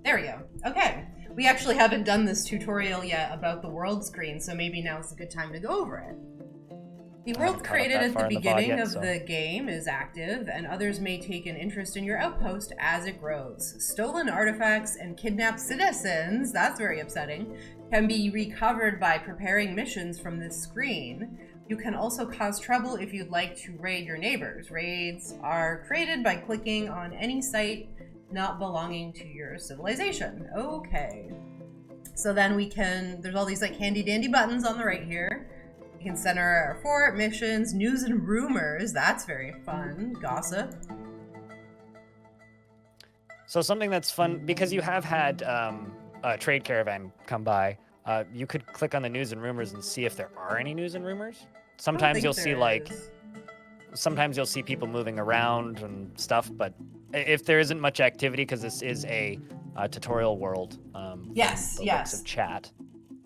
There we go. Okay. We actually haven't done this tutorial yet about the world screen, so maybe now's a good time to go over it. The world created at the beginning of the game is active, and others may take an interest in your outpost as it grows. Stolen artifacts and kidnapped citizens, that's very upsetting, can be recovered by preparing missions from this screen. You can also cause trouble if you'd like to raid your neighbors. Raids are created by clicking on any site not belonging to your civilization. Okay. So then we can, there's all these like handy dandy buttons on the right here. We can center our fort, missions, news and rumors. That's very fun. Gossip. So something that's fun, because you have had a trade caravan come by, you could click on the news and rumors and see if there are any news and rumors. Sometimes you'll see sometimes you'll see people moving around and stuff, but if there isn't much activity, because this is a tutorial world, yes, looks of chat.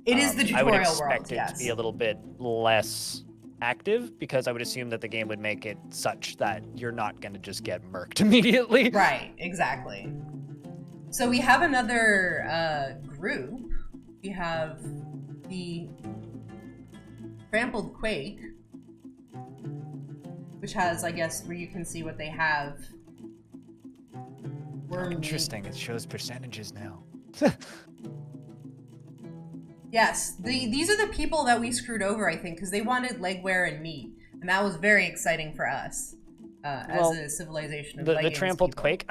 It is the tutorial I would world, expect it to be a little bit less active, because I would assume that the game would make it such that you're not going to just get murked immediately. Right, exactly. So we have another group. We have the Trampled Quake, which has, I guess, where you can see what they have. Interesting. It shows percentages now. Yes, these are the people that we screwed over, I think, because they wanted legwear and meat, and that was very exciting for us as a civilization of the Trampled people. Quake.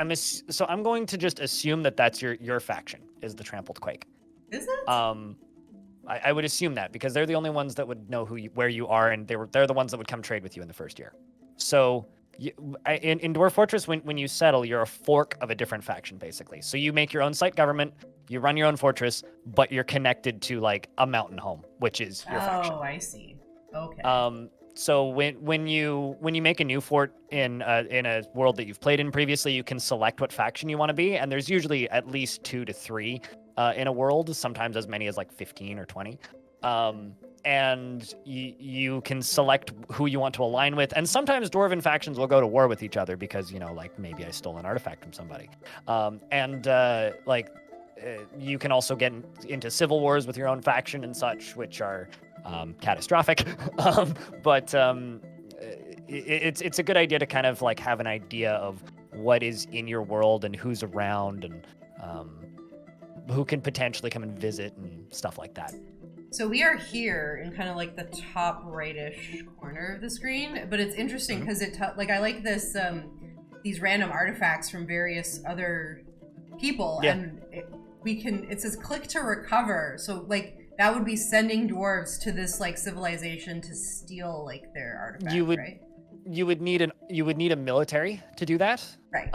So I'm going to just assume that that's your faction is the Trampled Quake. Is it? I would assume that, because they're the only ones that would know where you are, and they're the ones that would come trade with you in the first year. So in Dwarf Fortress, when you settle, you're a fork of a different faction, basically. So you make your own site government, you run your own fortress, but you're connected to like a mountain home, which is your faction. Oh, I see. Okay. So when you make a new fort in a world that you've played in previously, you can select what faction you want to be, and there's usually at least 2 to 3 in a world, sometimes as many as like 15 or 20. And you can select who you want to align with, and sometimes dwarven factions will go to war with each other because, like, maybe I stole an artifact from somebody. You can also get into civil wars with your own faction and such, which are catastrophic. It's a good idea to kind of like have an idea of what is in your world and who's around and who can potentially come and visit and stuff like that. So we are here in kind of like the top rightish corner of the screen, but it's interesting because I like this these random artifacts from various other people, and it says click to recover. So like that would be sending dwarves to this like civilization to steal like their artifacts, right? You would need a military to do that. Right.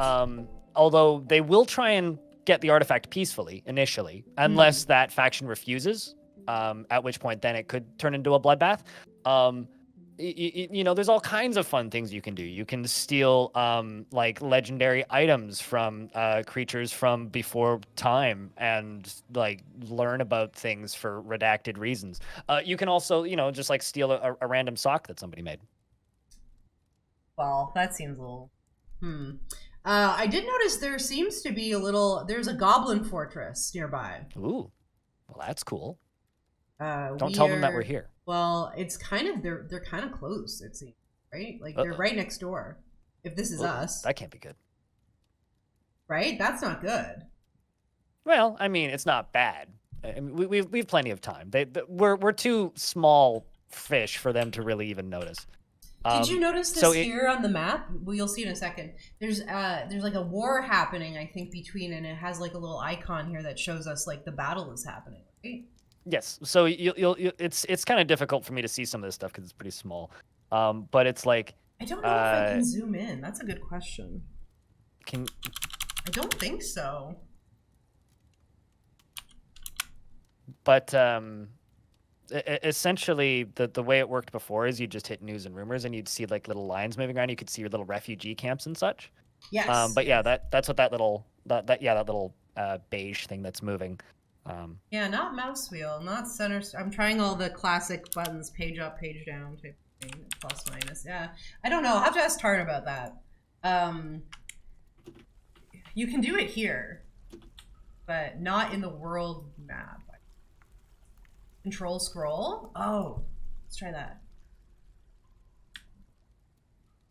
Although they will try and get the artifact peacefully initially, unless that faction refuses. At which point then it could turn into a bloodbath. There's all kinds of fun things you can do. You can steal like legendary items from creatures from before time and like learn about things for redacted reasons. You can also, just like steal a random sock that somebody made. Well, that seems a little... I did notice there seems to be there's a goblin fortress nearby. Ooh, well, that's cool. Don't tell them that we're here. Well, it's kind of they're kind of close, it seems, right? Like they're right next door. If this is us, that can't be good, right? That's not good. Well, I mean, it's not bad. I mean, we've plenty of time. We're two small fish for them to really even notice. Did you notice this so here on the map? Well, you'll see in a second. There's like a war happening, I think, between, and it has like a little icon here that shows us like the battle is happening, right? Yes, so it's kind of difficult for me to see some of this stuff because it's pretty small. But it's like I don't know if I can zoom in. That's a good question. Can I don't think so. But essentially, the way it worked before is you just hit news and rumors, and you'd see like little lines moving around. You could see your little refugee camps and such. Yes. But yeah, that's what that little beige thing that's moving. Yeah, not mouse wheel, not center. I'm trying all the classic buttons, page up, page down, type thing, plus minus. Yeah, I don't know. I'll have to ask Tart about that. You can do it here, but not in the world map. Control scroll? Oh, let's try that.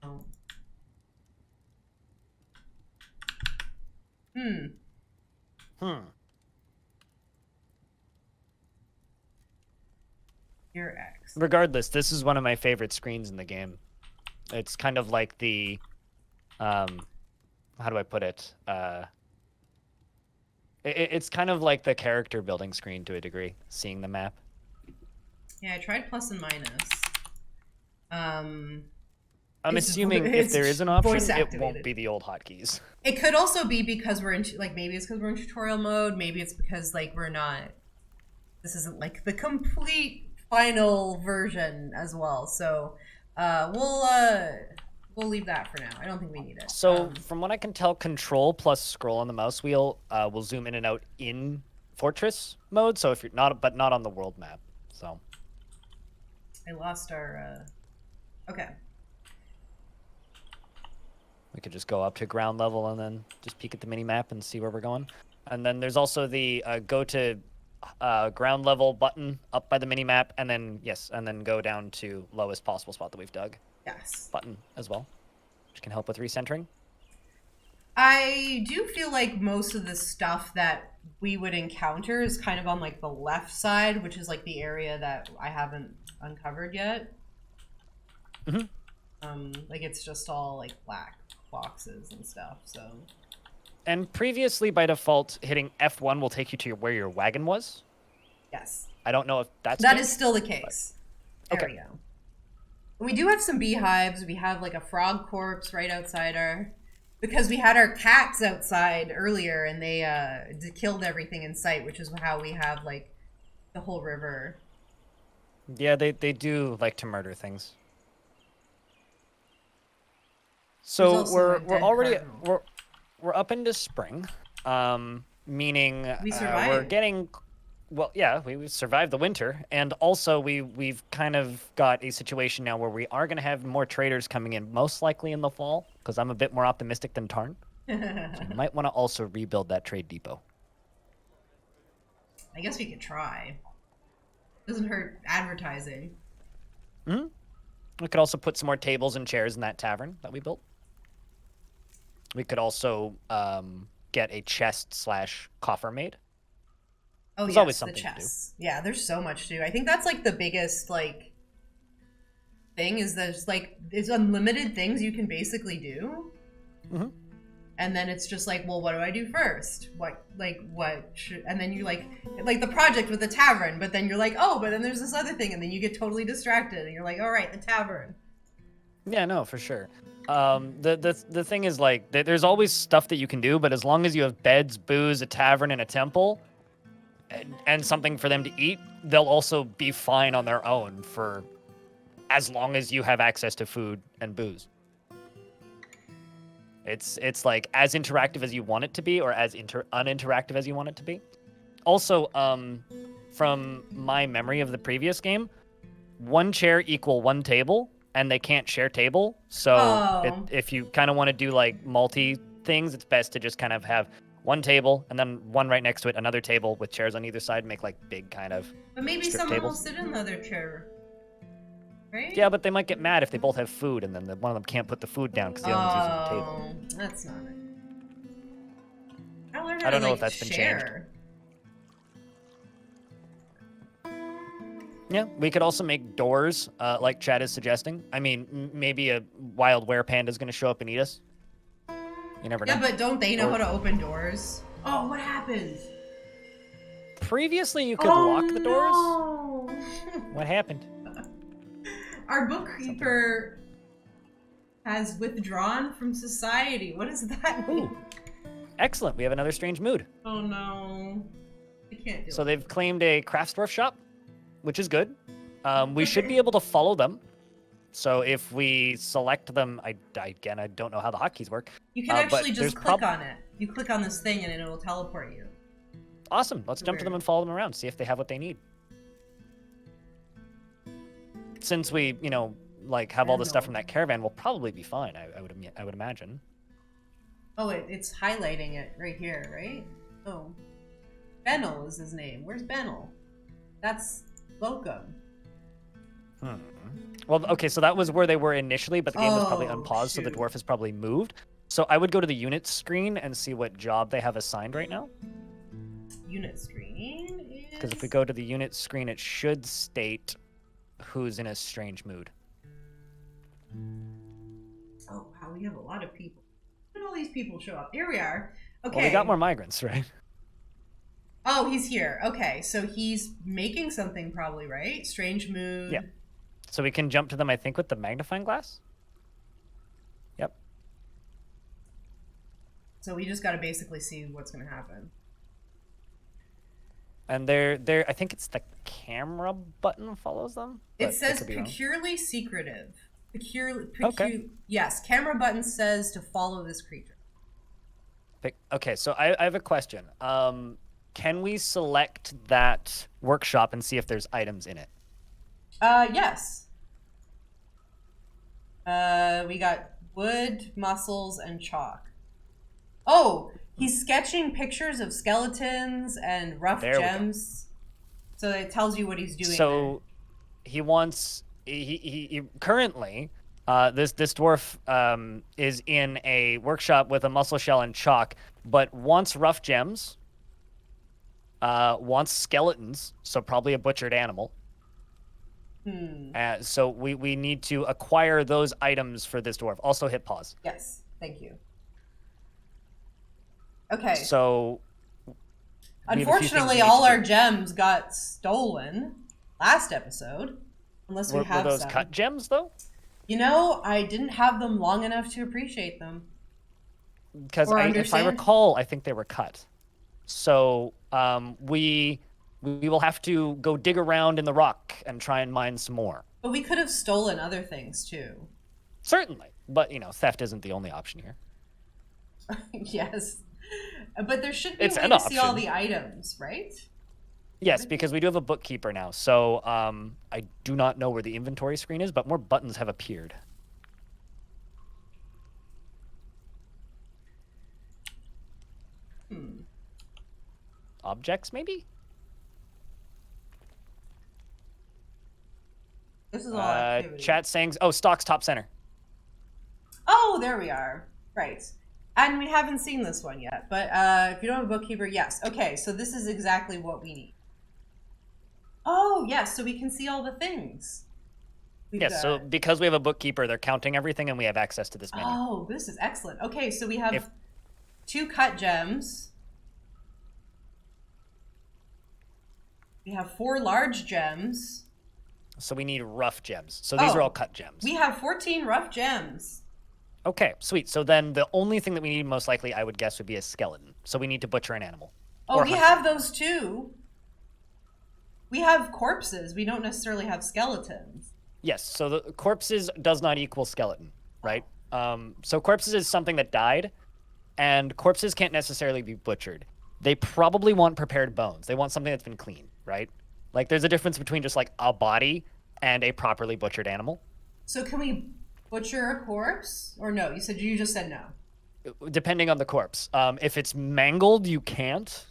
Oh. Your X. Regardless, this is one of my favorite screens in the game. It's kind of like the, how do I put it? It's kind of like the character building screen to a degree, seeing the map. Yeah, I tried plus and minus. I'm assuming if there is an option, it won't be the old hotkeys. It could also be because we're in, like, maybe it's because we're in tutorial mode. Maybe it's because, like, we're not, this isn't, like, the complete final version as well. So, we'll leave that for now. I don't think we need it. So, from what I can tell, control plus scroll on the mouse wheel will zoom in and out in Fortress mode. So if you're not, but not on the world map. So. I lost our, okay. We could just go up to ground level and then just peek at the mini map and see where we're going. And then there's also the go to ground level button up by the mini map, and then and then go down to lowest possible spot that we've dug. Yes. Button as well, which can help with recentering. I do feel like most of the stuff that we would encounter is kind of on like the left side, which is like the area that I haven't uncovered yet. Like it's just all like black boxes and stuff. So. And previously, by default, hitting F1 will take you to where your wagon was. Yes. I don't know if that's that is still the case. But... There we go. We do have some beehives. We have like a frog corpse right outside our, because we had our cats outside earlier and they killed everything in sight, which is how we have like the whole river. Yeah, they do like to murder things. So we're already we're up into spring, meaning we're getting. Well, yeah, we survived the winter, and also we've kind of got a situation now where we are going to have more traders coming in, most likely in the fall, because I'm a bit more optimistic than Tarn. So you might want to also rebuild that trade depot. I guess we could try. Doesn't hurt advertising. We could also put some more tables and chairs in that tavern that we built. We could also get a chest/coffer made. Oh, there's yes, always something the chests. Yeah, there's so much to do. I think that's like the biggest like thing is there's unlimited things you can basically do. And then it's just like, well, what do I do first? And then you like the project with the tavern, but then you're like, oh, but then there's this other thing, and then you get totally distracted, and you're like, all right, the tavern. Yeah, no, for sure. The thing is like there's always stuff that you can do, but as long as you have beds, booze, a tavern, and a temple, and something for them to eat, they'll also be fine on their own for as long as you have access to food and booze. It's like as interactive as you want it to be, or as uninteractive as you want it to be. Also, from my memory of the previous game, one chair equal one table, and they can't share table. So if you kind of want to do like multi things, it's best to just kind of have one table and then one right next to it, another table with chairs on either side, make like big kind of. But maybe someone will sit in the other chair. Right? Yeah, but they might get mad if they both have food, and then one of them can't put the food down because the other one's using the table. That's not it. I don't know if that's been changed. Yeah, we could also make doors, like Chad is suggesting. I mean, maybe a wild werepanda is going to show up and eat us. You never know. Yeah, but don't they know Or- how to open doors? Oh, what happened? Previously, you could lock the doors. No. What happened? Our bookkeeper has withdrawn from society. What does that mean? Ooh, excellent. We have another strange mood. Oh no. I can't do So it. they've claimed a crafts dwarf shop, which is good. We should be able to follow them. So if we select them, again, I don't know how the hotkeys work. You can actually but there's just click on it. You click on this thing and it will teleport you. Awesome. Let's jump to Weird. them and follow them around, see if they have what they need. Since we, like have all the stuff from that caravan, we'll probably be fine. I would imagine. Oh, it's highlighting it right here, right? Oh. Benel is his name. Where's Benel? That's Locum. Well, okay, so that was where they were initially, but the game was probably Oh, unpaused, so the shoot. dwarf has probably moved. So I would go to the unit screen and see what job they have assigned right now. Unit screen is... Because if we go to the unit screen, it should state who's in a strange mood. Oh, wow, we have a lot of people. How did all these people show up? Here we are. Okay. Well, we got more migrants, right? Oh, he's here. Okay, so he's making something probably, right? Strange mood. Yeah. So we can jump to them, I think, with the magnifying glass? Yep. So we just got to basically see what's going to happen. And they're I think it's the camera button follows them. but I It says could be wrong. peculiarly secretive. Okay. Yes, camera button says to follow this creature. Okay, so I have a question. Can we select that workshop and see if there's items in it? Yes. We got wood, muscles, and chalk. Oh, he's sketching pictures of skeletons and rough There we go. gems. So it tells you what he's doing. So he wants he currently this dwarf is in a workshop with a muscle shell and chalk, but wants rough gems. Wants skeletons, so probably a butchered animal. So we need to acquire those items for this dwarf. Also hit pause. Yes, thank you. Okay. So we have a few things Unfortunately, we need all to our do. gems got stolen last episode. Unless we Were have those some. cut gems though? I didn't have them long enough to appreciate them. Because Or if I understand. recall, I think they were cut. So we will have to go dig around in the rock and try and mine some more. But we could have stolen other things too. Certainly, but theft isn't the only option here. Yes. But there should be It's a way an to see all option. the items, right? Yes, because we do have a bookkeeper now. So I do not know where the inventory screen is, but more buttons have appeared. Objects, maybe? This is all activity. Chat saying, oh, stocks top center. Oh, there we are. Right. And we haven't seen this one yet, but if you don't have a bookkeeper, yes. Okay, so this is exactly what we need. Oh, yes, so we can see all the things. We've Yes, so got- because we have a bookkeeper, they're counting everything and we have access to this menu. Oh, this is excellent. Okay, so we have If- 2 cut gems. We have 4 large gems. So we need rough gems. So these are all cut gems. We have 14 rough gems. Okay, sweet. So then the only thing that we need most likely, I would guess, would be a skeleton. So we need to butcher an animal. Oh, Or we hunt. have those too. We have corpses. We don't necessarily have skeletons. Yes, so the corpses does not equal skeleton, right? So corpses is something that died, and corpses can't necessarily be butchered. They probably want prepared bones. They want something that's been cleaned, right? Like there's a difference between just like a body and a properly butchered animal. So can we butcher a corpse? Or no? You just said no. Depending on the corpse. If it's mangled, you can't.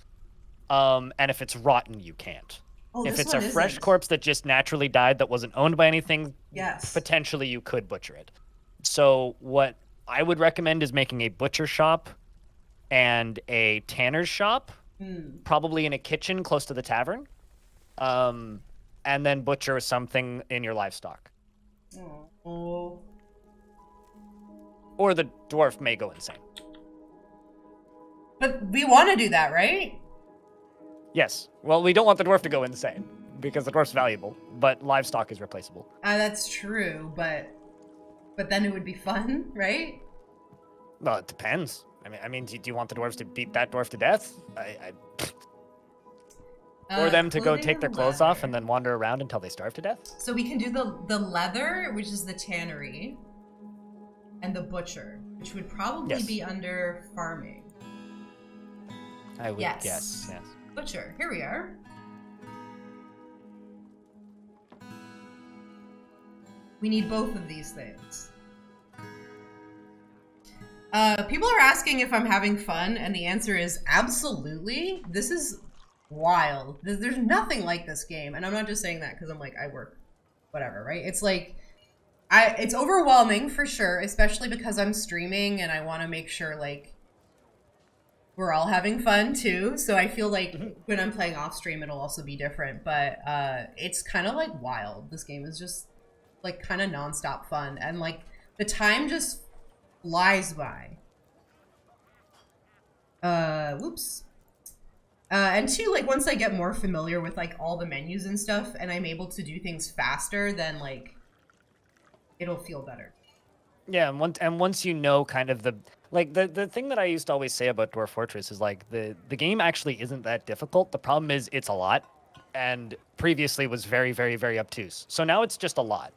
And if it's rotten, you can't. Oh, If this it's a one fresh isn't. corpse that just naturally died that wasn't owned by anything, Yes. potentially you could butcher it. So what I would recommend is making a butcher shop and a tanner's shop, probably in a kitchen close to the tavern. and then butcher something in your livestock. Oh. Or the dwarf may go insane. But we want to do that, right? Yes. Well, we don't want the dwarf to go insane because the dwarf's valuable, but livestock is replaceable. That's true, but then it would be fun, right? Well, it depends. I mean, do you want the dwarves to beat that dwarf to death? Or them to go take their clothes off and then wander around until they starve to death? So we can do the leather, which is the tannery, and the butcher, which would probably be under farming. I would guess, yes. Butcher, here we are. We need both of these things. People are asking if I'm having fun, and the answer is absolutely. This is wild. There's nothing like this game, and I'm not just saying that because I'm like, I work, whatever, right? It's like, it's overwhelming for sure, especially because I'm streaming and I want to make sure like we're all having fun too. So I feel like when I'm playing off stream, it'll also be different. But it's kind of like wild. This game is just like kind of nonstop fun, and like the time just flies by. Whoops. And two, like once I get more familiar with like all the menus and stuff, and I'm able to do things faster, then like it'll feel better. Yeah, and once you know kind of the thing that I used to always say about Dwarf Fortress is like the game actually isn't that difficult. The problem is it's a lot, and previously was very, very, very obtuse. So now it's just a lot,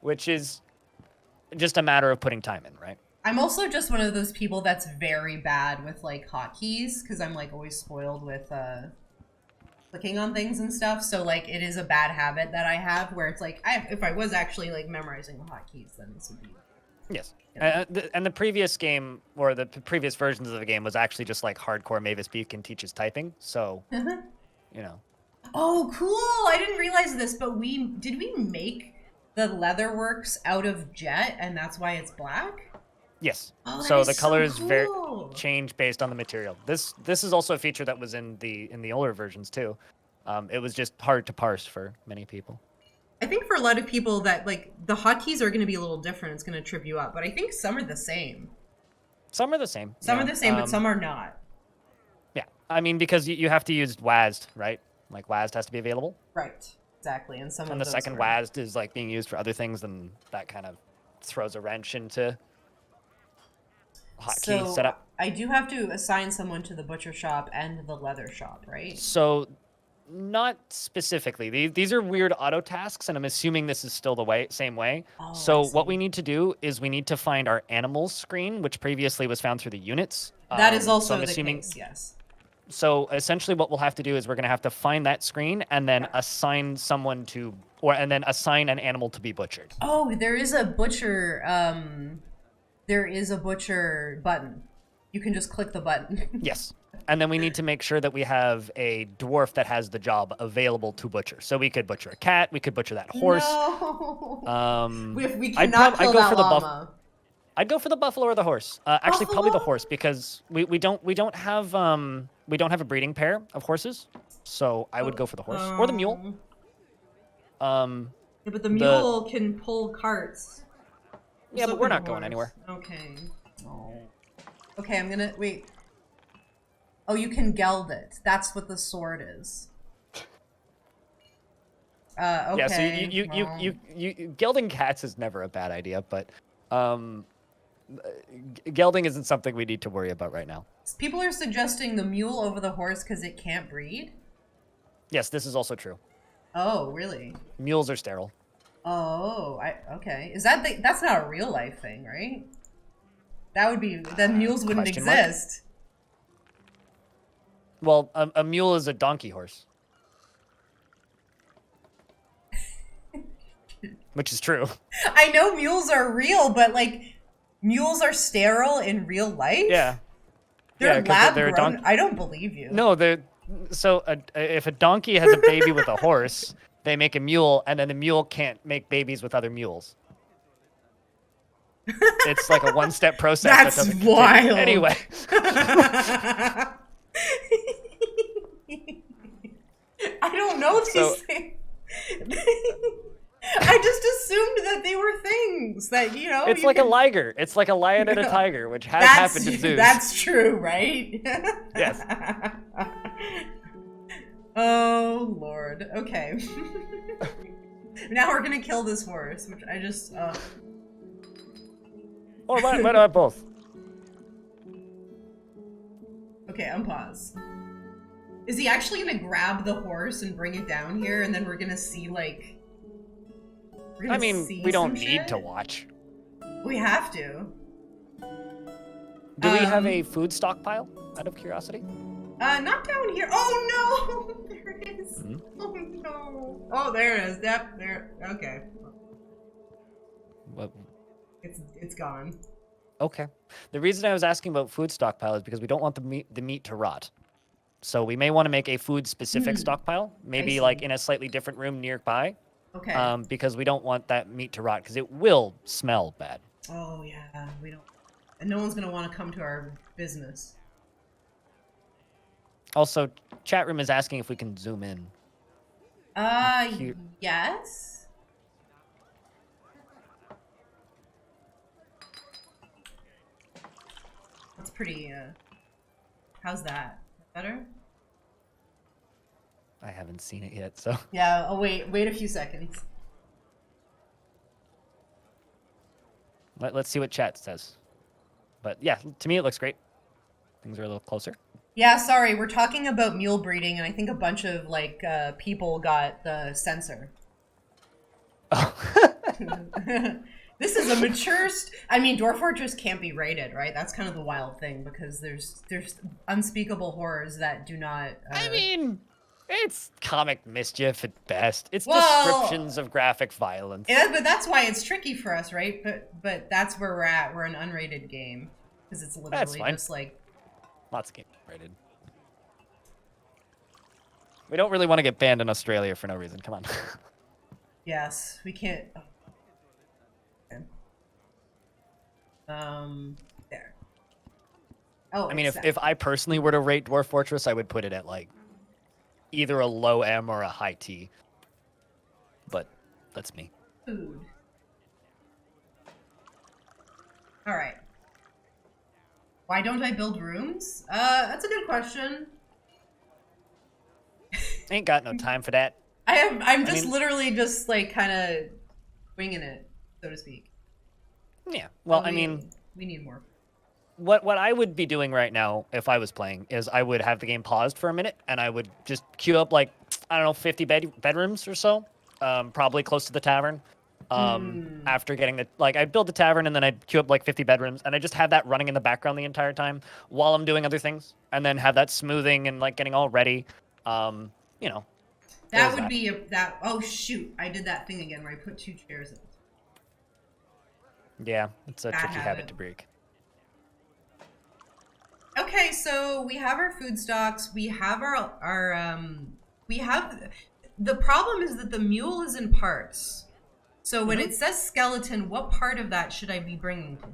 which is just a matter of putting time in, right? I'm also just one of those people that's very bad with like hotkeys because I'm like always spoiled with clicking on things and stuff. So like it is a bad habit that I have where it's like if I was actually like memorizing the hotkeys, then this would be. Yes. And the previous game or the previous versions of the game was actually just like hardcore Mavis Beacon teaches typing. So, you know. Oh, cool! I didn't realize this, but did we make the Leatherworks out of jet, and that's why it's black? Yes. Oh, so the colors cool. change based on the material. This is also a feature that was in the older versions too. It was just hard to parse for many people. I think for a lot of people that like the hotkeys are going to be a little different. It's going to trip you up, but I think some are the same. Some are the same. Some are the same, but some are not. Yeah, I mean because you have to use WASD, right? Like WASD has to be available. Right. Exactly, and some. And the second WASD is like being used for other things, and that kind of throws a wrench into hotkey setup. I do have to assign someone to the butcher shop and the leather shop, right? So, not specifically. These are weird auto tasks, and I'm assuming this is still the same way. Oh, so what we need to do is we need to find our animals screen, which previously was found through the units. That is also so the case, yes. So essentially what we'll have to do is we're going to have to find that screen and then assign someone to, and then assign an animal to be butchered. Oh, there is a butcher, button. You can just click the button. Yes. And then we need to make sure that we have a dwarf that has the job available to butcher. So we could butcher a cat, we could butcher that horse. No. We cannot kill that llama. I'd go for the buffalo or the horse. Actually, probably the horse because we don't have a breeding pair of horses, so I would go for the horse or the mule. Yeah, but the mule can pull carts. Yeah, but we're not going anywhere. Okay. Oh. Okay, I'm gonna wait. Oh, you can geld it. That's what the sword is. Okay. Yeah, so you gelding cats is never a bad idea, but gelding isn't something we need to worry about right now. People are suggesting the mule over the horse because it can't breed. Yes, this is also true. Oh, really? Mules are sterile. Oh, okay. Is that's not a real life thing, right? That would be then mules wouldn't exist. Well, a mule is a donkey horse. Which is true. I know mules are real, but like mules are sterile in real life? Yeah. They're lab grown. I don't believe you. No, if a donkey has a baby with a horse, they make a mule, and then the mule can't make babies with other mules. It's like a one-step process. That's wild. Anyway. I don't know these So- things. I just assumed that they were things that, you know. It's you like can... a liger. It's like a lion and a tiger, which has That's, happened to zoos. that's true, right? Yes. Oh, Lord. Okay. Now we're gonna kill this horse, which I just... Or why not both? Okay, unpause. Is he actually gonna grab the horse and bring it down here, and then we're gonna see, like... I mean, we don't need to watch. We have to. Do we have a food stockpile, out of curiosity? Not down here. Oh, no! There it is. Hmm? Oh, no. Oh, there it is. Yep, there. Okay. What? It's gone. Okay. The reason I was asking about food stockpile is because we don't want the meat to rot. So we may want to make a food-specific stockpile, maybe like in a slightly different room nearby. Okay. Because we don't want that meat to rot, because it will smell bad. Oh, yeah. We don't... And no one's gonna want to come to our business. Also, chat room is asking if we can zoom in. Here. Yes? That's pretty, how's that? Better? I haven't seen it yet, so... Yeah, oh wait a few seconds. Let's see what chat says. But yeah, to me it looks great. Things are a little closer. Yeah, sorry, we're talking about mule breeding, and I think a bunch of, like, people got the censor. Oh. This is a mature... I mean, Dwarf Fortress can't be rated, right? That's kind of the wild thing, because there's unspeakable horrors that do not... I mean, it's comic mischief at best. It's Well, descriptions of graphic violence. Yeah, but that's why it's tricky for us, right? But that's where we're at. We're an unrated game. Because it's literally just like... Lots of games rated. We don't really want to get banned in Australia for no reason. Come on. Yes, we can't... Okay. There. Oh, I mean, if I personally were to rate Dwarf Fortress, I would put it at, like, either a low M or a high T. But that's me. Food. Alright. Why don't I build rooms? That's a good question. Ain't got no time for that. I'm just literally just, like, kind of winging it, so to speak. Yeah. Well, I mean... We need more. What I would be doing right now, if I was playing, is I would have the game paused for a minute, and I would just queue up, like, I don't know, 50 bedrooms or so, probably close to the tavern. After getting the... Like, I'd build the tavern, and then I'd queue up, like, 50 bedrooms, and I just have that running in the background the entire time while I'm doing other things, and then have that smoothing and, like, getting all ready. You know. That would be that. Oh shoot! I did that thing again where I put 2 chairs in. Yeah, it's a Bad tricky habit habit to break. Okay, so we have our food stocks. We have we have. The problem is that the mule is in parts. So when it says skeleton, what part of that should I be bringing to him?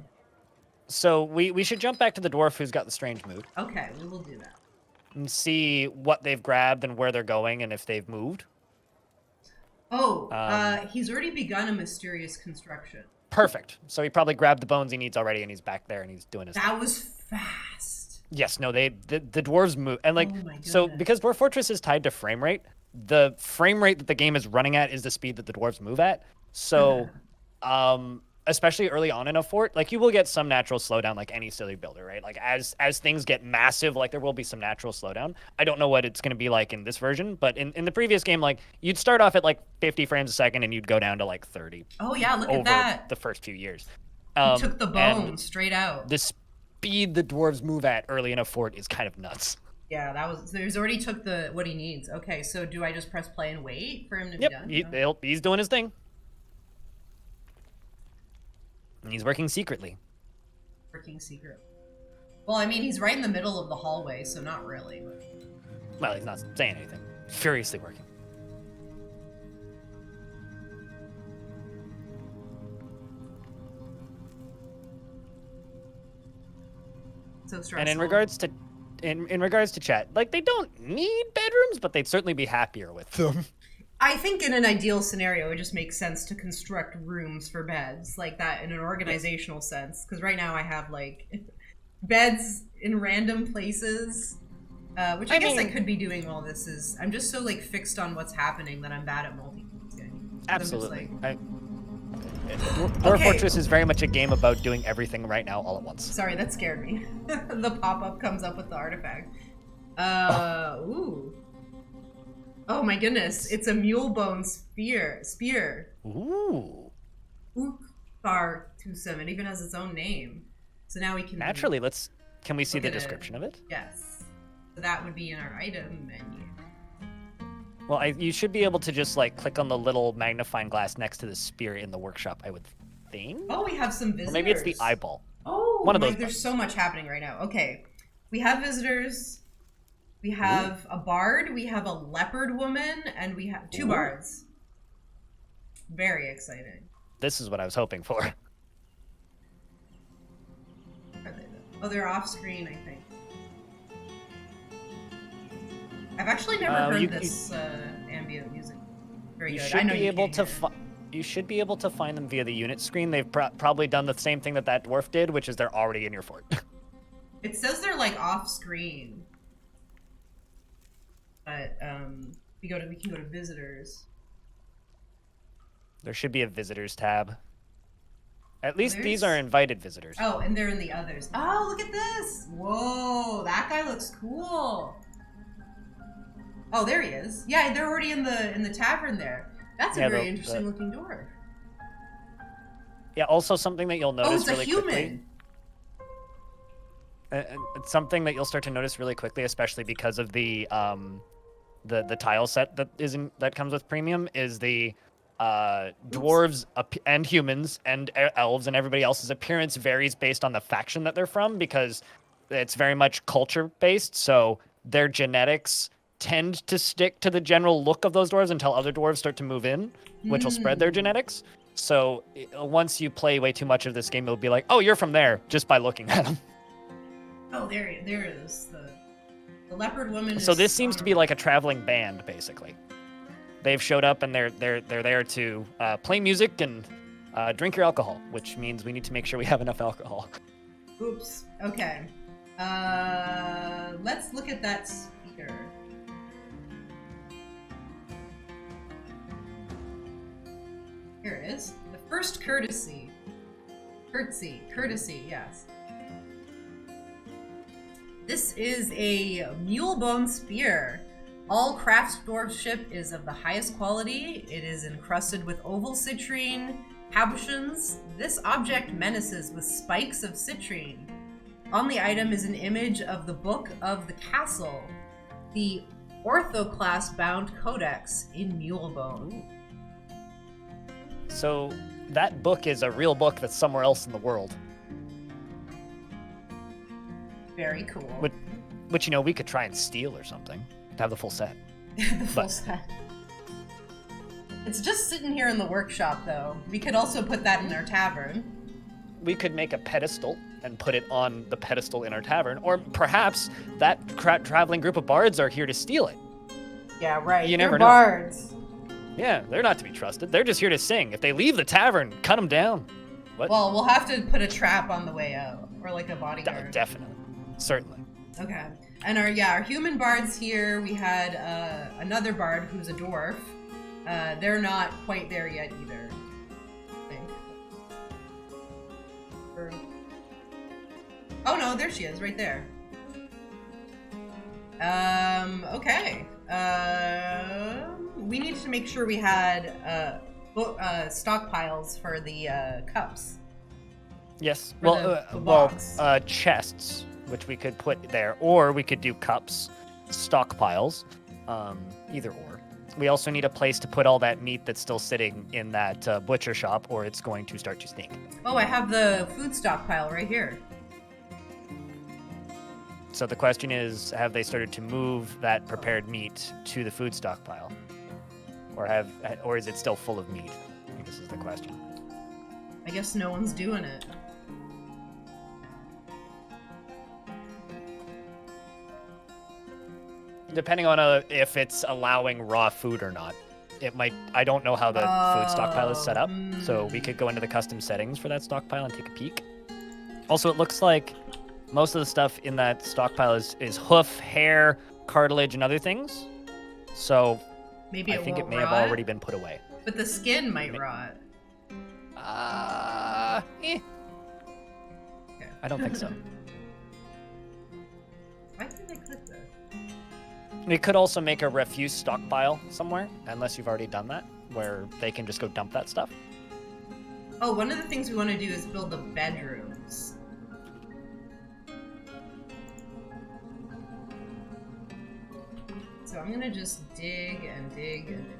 So we should jump back to the dwarf who's got the strange mood. Okay, we will do that. And see what they've grabbed and where they're going and if they've moved. Oh, he's already begun a mysterious construction. Perfect. So he probably grabbed the bones he needs already and he's back there and he's doing his thing. That was fast. Yes, no, the dwarves move. And like, Oh my so goodness. because Dwarf Fortress is tied to frame rate, the frame rate that the game is running at is the speed that the dwarves move at. So, especially early on in a fort, like you will get some natural slowdown like any silly builder, right? Like as things get massive, like there will be some natural slowdown. I don't know what it's going to be like in this version, but in the previous game, like you'd start off at like 50 frames a second and you'd go down to like 30. Oh yeah, look over at that. the first few years. He took the and bone straight out. the speed the dwarves move at early in a fort is kind of nuts. Yeah, that was. He's already took what he needs. Okay, so do I just press play and wait for him to be done? He's doing his thing. And he's working secretly. Working secret. Well, I mean, he's right in the middle of the hallway, so not really. But... Well, he's not saying anything. Furiously working. So stressful. And in regards to chat, like they don't need bedrooms rooms, but they'd certainly be happier with them. I think in an ideal scenario, it just makes sense to construct rooms for beds like that in an organizational sense. Because right now I have like beds in random places, which I guess I could be doing while this is. I'm just so like fixed on what's happening that I'm bad at multitasking. Absolutely. Like, Dwarf Fortress is very much a game about doing everything right now all at once. Sorry, that scared me. The pop-up comes up with the artifact. Ooh. Oh my goodness, it's a mule bone spear. Ooh. Ukbar 27. It even has its own name. So now we can... Naturally, can we see the description of it? Yes. So that would be in our item menu. Well, you should be able to just like click on the little magnifying glass next to the spear in the workshop, I would think. Oh, we have some visitors. Or maybe it's the eyeball. Oh, one of those. There's so much happening right now. Okay. We have visitors. We have a bard, we have a leopard woman, and we have 2 bards. Very exciting. This is what I was hoping for. Oh, they're off screen, I think. I've actually never heard this ambient music. Very good. I know you should be able to find them via the unit screen. They've probably done the same thing that dwarf did, which is they're already in your fort. It says they're like off screen. But we can go to visitors. There should be a visitors tab. At least these are invited visitors. Oh, and they're in the others. Oh, look at this! Whoa, that guy looks cool. Oh, there he is. Yeah, they're already in the tavern there. That's a very interesting looking dwarf. Yeah. Also, something that you'll notice really quickly. It's something that you'll start to notice really quickly, especially because of the tile set that comes with premium, is the dwarves and humans and elves and everybody else's appearance varies based on the faction that they're from, because it's very much culture based. So their genetics tend to stick to the general look of those dwarves until other dwarves start to move in, which will spread their genetics. So once you play way too much of this game, it'll be like, oh, you're from there, just by looking at them. Oh, there it is. The leopard woman. So this seems to be like a traveling band, basically. They've showed up and they're there to play music and drink your alcohol, which means we need to make sure we have enough alcohol. Oops. Okay. Let's look at that speaker. Here it is. The first courtesy. Courtesy, yes. This is a mule bone spear. All craftsmanship is of the highest quality. It is encrusted with oval citrine cabochons. This object menaces with spikes of citrine. On the item is an image of the Book of the Castle, the Orthoclass bound codex in mule bone. So that book is a real book that's somewhere else in the world. Very cool. Which we could try and steal or something to have the full set. The full set. It's just sitting here in the workshop, though. We could also put that in our tavern. We could make a pedestal and put it on the pedestal in our tavern, or perhaps that traveling group of bards are here to steal it. Yeah, right. You never know. Bards. Yeah, they're not to be trusted. They're just here to sing. If they leave the tavern, cut them down. What? Well, we'll have to put a trap on the way out, or like a bodyguard. Definitely. Certainly. Okay. And our human bards here, we had another bard who's a dwarf. They're not quite there yet either, I think. Oh no, there she is, right there. Okay. We needed to make sure we had stockpiles for the cups. Yes. The chests, which we could put there, or we could do cups, stockpiles, either or. We also need a place to put all that meat that's still sitting in that butcher shop, or it's going to start to stink. Oh, I have the food stockpile right here. So the question is, have they started to move that prepared meat to the food stockpile? Or is it still full of meat? I think this is the question. I guess no one's doing it. depending on if it's allowing raw food or not. It might. I don't know how the food stockpile is set up, so we could go into the custom settings for that stockpile and take a peek. Also, it looks like most of the stuff in that stockpile is hoof, hair, cartilage, and other things. So maybe I think it may rot, have already been put away. But the skin might rot. Okay. I don't think so. Why can't I click this? We could also make a refuse stockpile somewhere, unless you've already done that, where they can just go dump that stuff. Oh, one of the things we want to do is build the bedrooms. So I'm gonna just dig and dig and dig.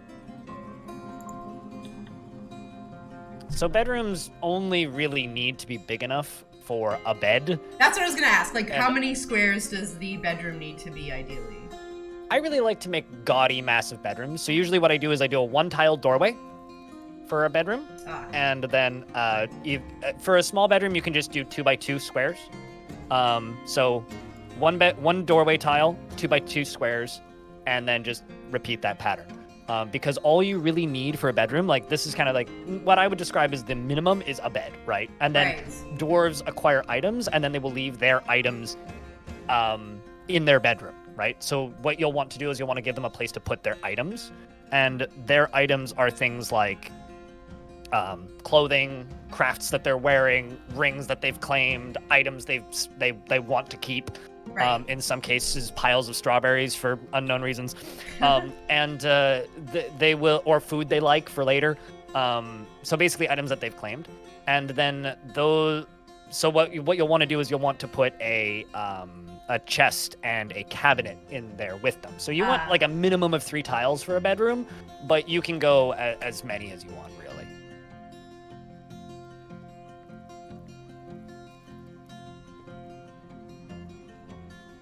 So bedrooms only really need to be big enough for a bed. That's what I was gonna ask. Like, how many squares does the bedroom need to be, ideally? I really like to make gaudy, massive bedrooms. So usually what I do is I do a one-tile doorway for a bedroom. And then for a small bedroom, you can just do 2x2 squares. So one doorway tile, 2x2 squares, and then just repeat that pattern. Because all you really need for a bedroom, like this is kind of like what I would describe as the minimum is a bed, right? And then dwarves acquire items, and then they will leave their items in their bedroom, right? So what you'll want to do is you'll want to give them a place to put their items, and their items are things like clothing, crafts that they're wearing, rings that they've claimed, items they want to keep. Right. In some cases, piles of strawberries for unknown reasons, and they will, or food they like for later. So basically, items that they've claimed, and then those. So what you'll want to do is you'll want to put a chest and a cabinet in there with them. So you want like a minimum of 3 tiles for a bedroom, but you can go as many as you want, really.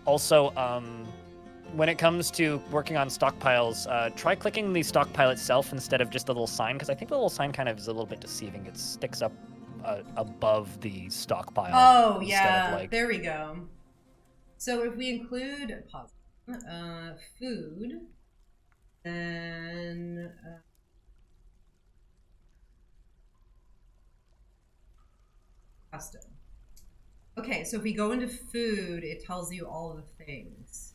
Also, when it comes to working on stockpiles, try clicking the stockpile itself instead of just the little sign, because I think the little sign kind of is a little bit deceiving. It sticks up above the stockpile. Oh, yeah. There we go. So if we include food, then custom. Okay, so if we go into food, it tells you all the things.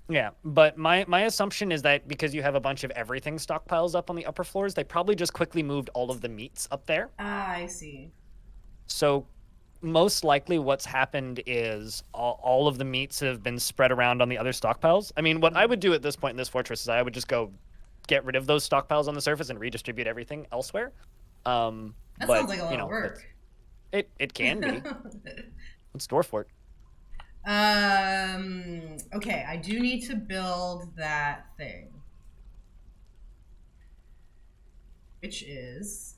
Yeah, but my assumption is that because you have a bunch of everything stockpiles up on the upper floors, they probably just quickly moved all of the meats up there. I see. So most likely what's happened is all of the meats have been spread around on the other stockpiles. I mean, what I would do at this point in this fortress is I would just go get rid of those stockpiles on the surface and redistribute everything elsewhere. That sounds like a lot of work. It can be. It's Dwarf work. Okay, I do need to build that thing. Which is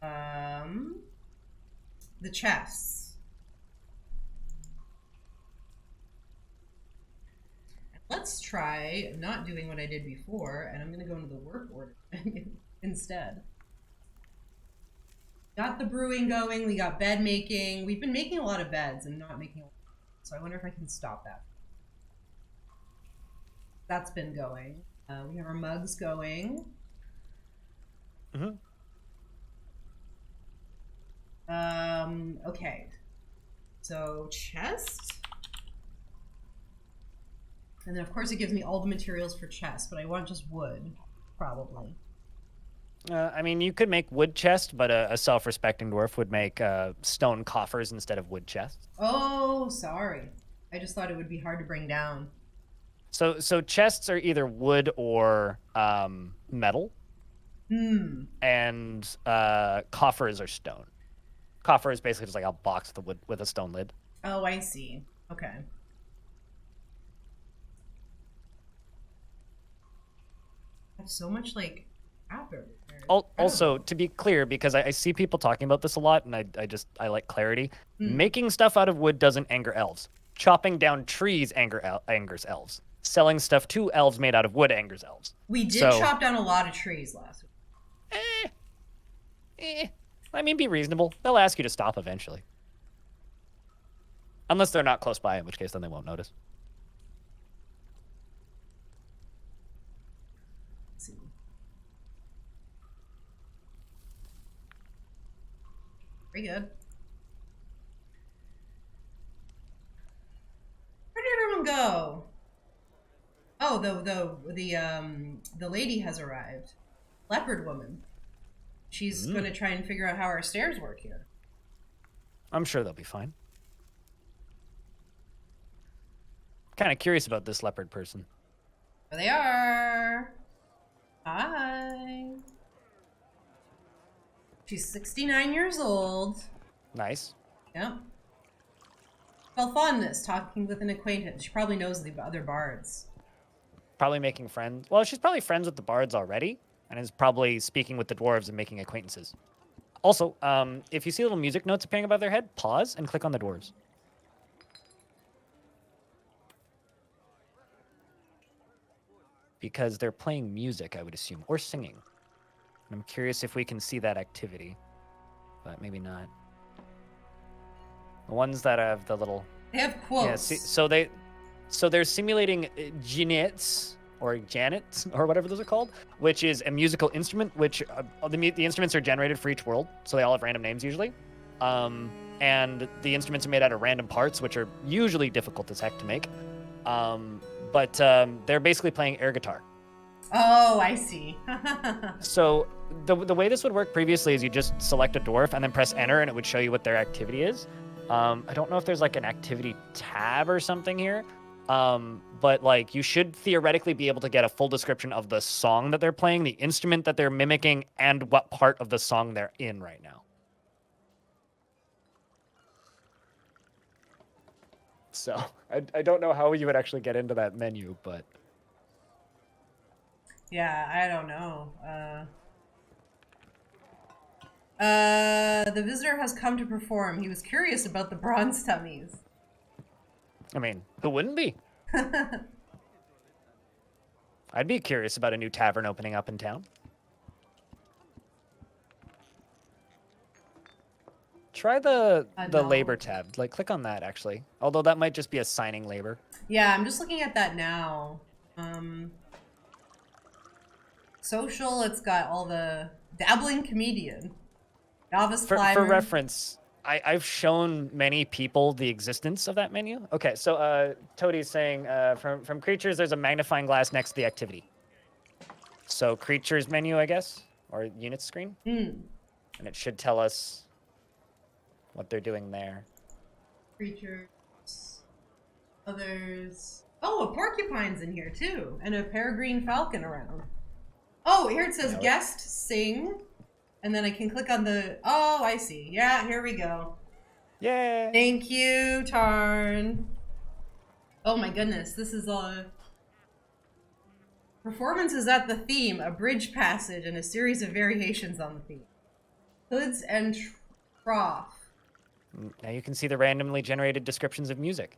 the chests. Let's try not doing what I did before, and I'm gonna go into the work order instead. Got the brewing going, we got bed making. We've been making a lot of beds and not making a lot of beds, so I wonder if I can stop that. That's been going. We have our mugs going. Okay. So chest. And then of course it gives me all the materials for chest, but I want just wood, probably. I mean, you could make wood chest, but a self-respecting dwarf would make stone coffers instead of wood chests. Oh, sorry. I just thought it would be hard to bring down. So chests are either wood or metal. And coffers are stone. Coffer is basically just like a box with a stone lid. Oh, I see. Okay. I have so much like crap everywhere. Also, to be clear, because I see people talking about this a lot, and I like clarity. Making stuff out of wood doesn't anger elves. Chopping down trees angers elves. Selling stuff to elves made out of wood angers elves. We did chop down a lot of trees last week. I mean, be reasonable. They'll ask you to stop eventually. Unless they're not close by, in which case then they won't notice. Very good. Where did everyone go? Oh, the lady has arrived. Leopard woman. She's going to try and figure out how our stairs work here. I'm sure they'll be fine. Kind of curious about this leopard person. There they are. Hi. She's 69 years old. Nice. Yep. Well, fondness, talking with an acquaintance. She probably knows the other bards. Probably making friends. Well, she's probably friends with the bards already, and is probably speaking with the dwarves and making acquaintances. Also, if you see little music notes appearing above their head, pause and click on the dwarves. Because they're playing music, I would assume, or singing. I'm curious if we can see that activity, but maybe not. The ones that have the little... They have quotes. Yeah, so they're simulating Janets, or Janets, or whatever those are called, which is a musical instrument, which the instruments are generated for each world, so they all have random names usually. And the instruments are made out of random parts, which are usually difficult as heck to make. But they're basically playing air guitar. Oh, I see. So the way this would work previously is you just select a dwarf and then press enter, and it would show you what their activity is. I don't know if there's like an activity tab or something here, but like you should theoretically be able to get a full description of the song that they're playing, the instrument that they're mimicking, and what part of the song they're in right now. So I don't know how you would actually get into that menu, but... Yeah, I don't know. The visitor has come to perform. He was curious about the bronze tummies. I mean, who wouldn't be? I'd be curious about a new tavern opening up in town. Try the labor tab. Like, click on that, actually. Although that might just be assigning labor. Yeah, I'm just looking at that now. Social, it's got all the dabbling comedian. Novice climber. For reference, I've shown many people the existence of that menu. Okay, so Toadie's saying, from creatures, there's a magnifying glass next to the activity. So creatures menu, I guess, or units screen. And it should tell us what they're doing there. Creatures. Others. Oh, a porcupine's in here too, and a peregrine falcon around. Oh, here it says guest sing, and then I can click on the... Oh, I see. Yeah, here we go. Yay! Thank you, Tarn. Oh my goodness, this is a... Performances at the theme, a bridge passage, and a series of variations on the theme. Hoods and trough. Now you can see the randomly generated descriptions of music.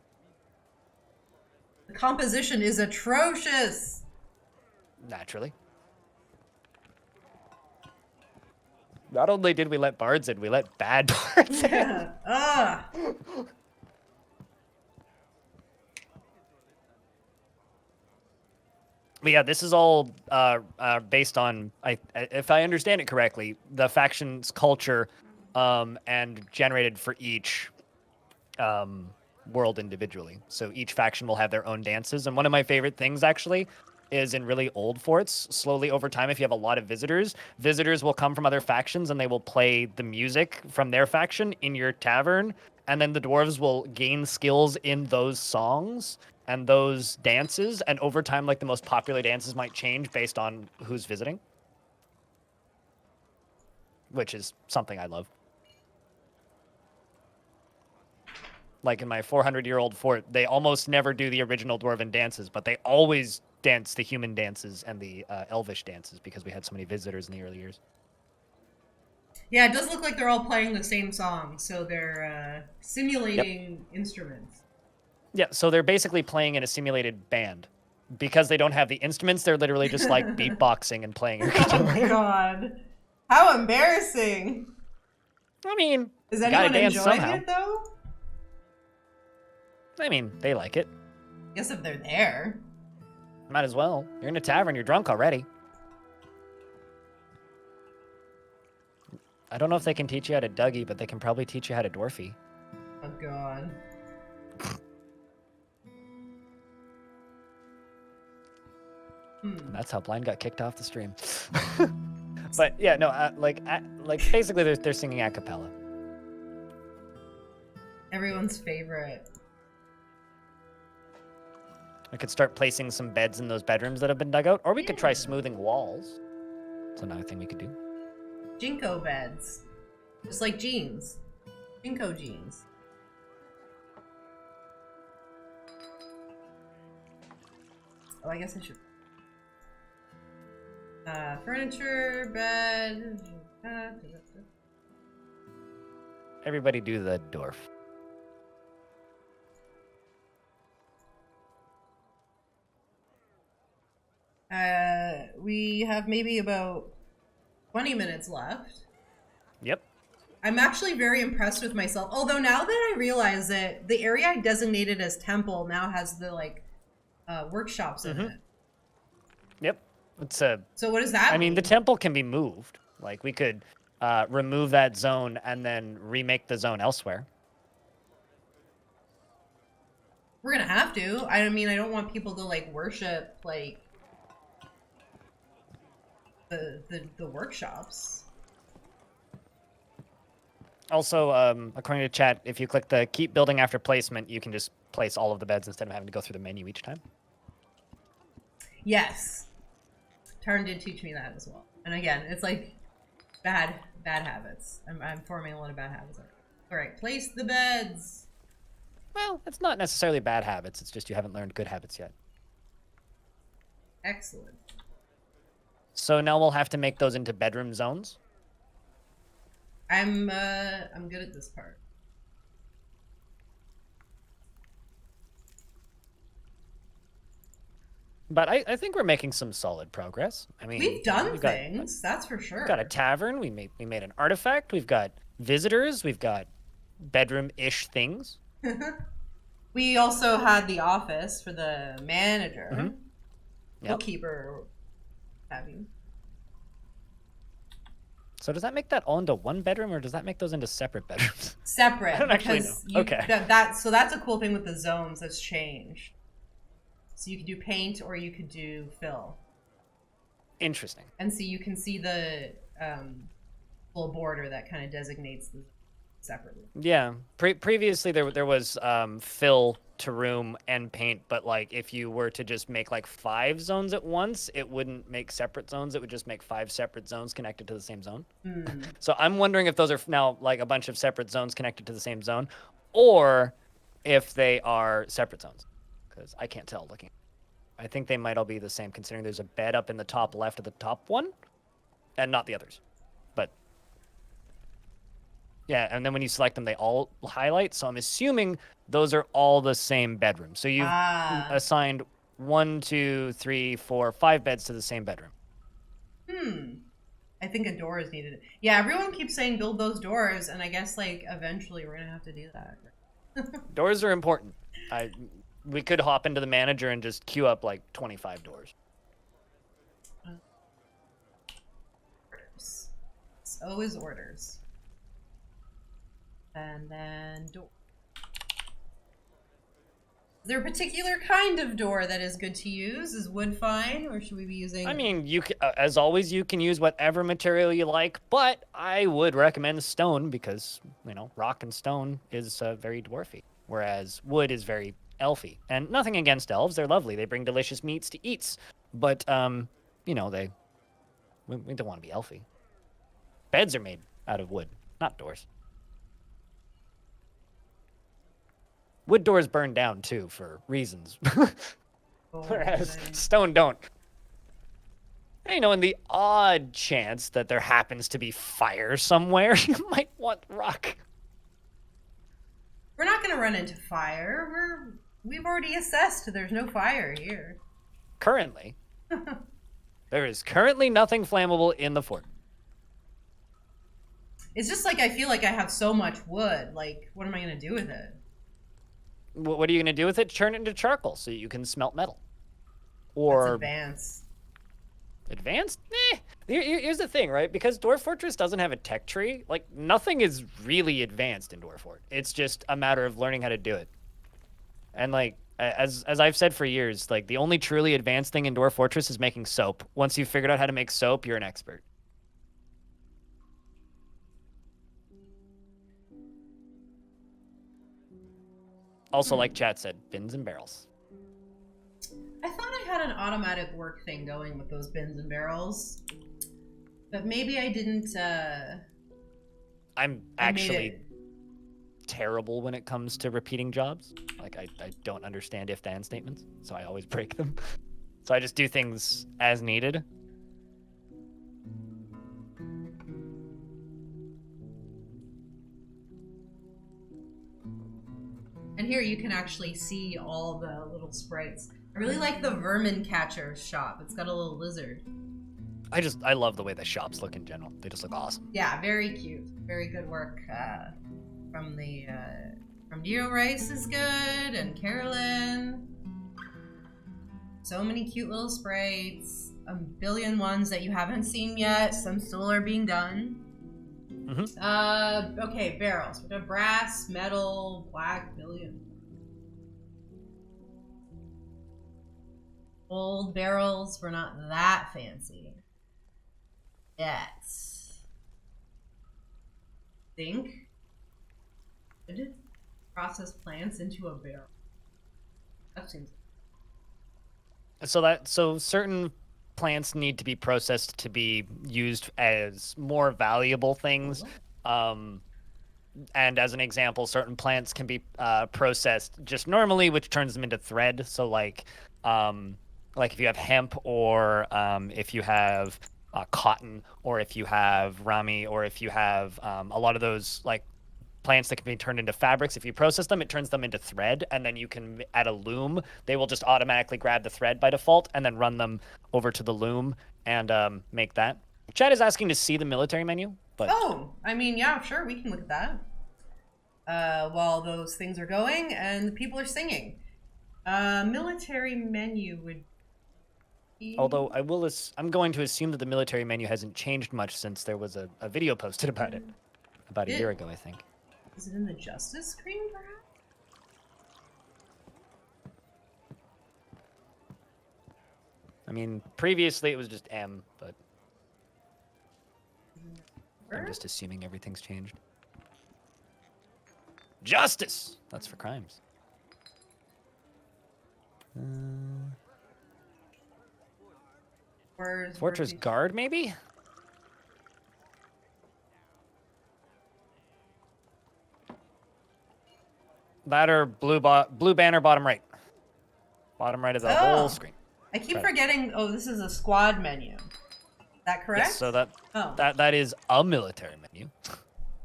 The composition is atrocious. Naturally. Not only did we let bards in, we let bad bards in. Yeah. Ugh. But yeah, this is all based on, if I understand it correctly, the faction's culture and generated for each world individually. So each faction will have their own dances. And one of my favorite things, actually, is in really old forts, slowly over time, if you have a lot of visitors will come from other factions and they will play the music from their faction in your tavern. And then the dwarves will gain skills in those songs and those dances. And over time, like, the most popular dances might change based on who's visiting. Which is something I love. Like in my 400-year-old fort, they almost never do the original dwarven dances, but they always dance the human dances and the elvish dances because we had so many visitors in the early years. Yeah, it does look like they're all playing the same song, so they're simulating instruments. Yeah, so they're basically playing in a simulated band. Because they don't have the instruments, they're literally just like beatboxing and playing air guitar. Oh my god. How embarrassing. I mean, is anyone enjoying it though? I mean, they like it. I guess if they're there. Might as well. You're in a tavern, you're drunk already. I don't know if they can teach you how to Dougie, but they can probably teach you how to Dwarfy. Oh god. That's how Blind got kicked off the stream. But yeah, no, like basically they're singing a cappella. Everyone's favorite. I could start placing some beds in those bedrooms that have been dug out, or we could try smoothing walls. That's another thing we could do. Jinko beds. Just like jeans. Jinko jeans. Oh, I guess I should. Furniture, bed. Everybody do the Dwarf. We have maybe about 20 minutes left. Yep. I'm actually very impressed with myself. Although now that I realize that the area I designated as temple now has the workshops in it. Yep. It's a. So what does that mean? I mean, the temple can be moved. Like we could remove that zone and then remake the zone elsewhere. We're gonna have to. I mean, I don't want people to like worship like the workshops. Also, according to chat, if you click the keep building after placement, you can just place all of the beds instead of having to go through the menu each time. Yes. Tarn did teach me that as well. And again, it's like bad habits. I'm forming a lot of bad habits. All right, place the beds. Well, it's not necessarily bad habits. It's just you haven't learned good habits yet. Excellent. So now we'll have to make those into bedroom zones. I'm good at this part. But I think we're making some solid progress. I mean, we've done things, that's for sure. We've got a tavern. We made an artifact. We've got visitors. We've got bedroom-ish things. We also had the office for the manager, Yep. bookkeeper, have you? So does that make that all into one bedroom, or does that make those into separate bedrooms? Separate. I don't actually know. Okay. So that's a cool thing with the zones that's changed. So you could do paint or you could do fill. Interesting. And so you can see the little border that kind of designates the separately. Yeah. Previously there was fill to room and paint, but like if you were to just make like 5 zones at once, it wouldn't make separate zones. It would just make 5 separate zones connected to the same zone. So I'm wondering if those are now like a bunch of separate zones connected to the same zone, or if they are separate zones. Because I can't tell looking. I think they might all be the same, considering there's a bed up in the top left of the top one, and not the others. But yeah, and then when you select them, they all highlight. So I'm assuming those are all the same bedroom. So you've assigned 1, 2, 3, 4, 5 beds to the same bedroom. I think a door is needed. Yeah, everyone keeps saying build those doors, and I guess like eventually we're gonna have to do that. Doors are important. We could hop into the manager and just queue up like 25 doors. Orders. It's always orders. And then door. Is there a particular kind of door that is good to use? Is wood fine, or should we be using? I mean, you as always, you can use whatever material you like, but I would recommend stone because rock and stone is very dwarfy, whereas wood is very elfy. And nothing against elves; they're lovely. They bring delicious meats to eats, but we don't want to be elfy. Beds are made out of wood, not doors. Wood doors burn down too for reasons, whereas stone don't. And, in the odd chance that there happens to be fire somewhere, you might want rock. We're not going to run into fire. We've already assessed there's no fire here. Currently. There is currently nothing flammable in the fort. It's just like I feel like I have so much wood. Like, what am I going to do with it? What are you going to do with it? Turn it into charcoal so you can smelt metal. Or that's advanced. Advanced? Here's the thing, right? Because Dwarf Fortress doesn't have a tech tree, like nothing is really advanced in Dwarf Fort. It's just a matter of learning how to do it. And like as I've said for years, like the only truly advanced thing in Dwarf Fortress is making soap. Once you've figured out how to make soap, you're an expert. Also, like chat said, bins and barrels. I thought I had an automatic work thing going with those bins and barrels, but maybe I didn't. I'm actually terrible when it comes to repeating jobs. Like I don't understand if-then statements, so I always break them. So I just do things as needed. And here you can actually see all the little sprites. I really like the vermin catcher shop. It's got a little lizard. I love the way the shops look in general. They just look awesome. Yeah, very cute. Very good work from Neo Rice is good, and Carolyn. So many cute little sprites. A billion ones that you haven't seen yet. Some still are being done. Okay, barrels. We got brass, metal, black, billion. Old barrels were not that fancy. Yet. Think. Could process plants into a barrel. That seems. So certain plants need to be processed to be used as more valuable things. And as an example, certain plants can be processed just normally, which turns them into thread. So like if you have hemp, or if you have cotton, or if you have rami, or if you have a lot of those like plants that can be turned into fabrics, if you process them, it turns them into thread, and then you can, at a loom, they will just automatically grab the thread by default and then run them over to the loom and make that. Chad is asking to see the military menu, but... Oh, I mean, yeah, sure, we can look at that. While those things are going and people are singing. Military menu would be... Although I'm going to assume that the military menu hasn't changed much since there was a video posted about it about a year ago, I think. Is it in the justice screen, perhaps? I mean, previously it was just M, but I'm just assuming everything's changed. Justice! That's for crimes. Fortress Guard, maybe? That or blue banner bottom right. Bottom right of the whole screen. I keep forgetting. Oh, this is a squad menu. Is that correct? Yes, so that is a military menu.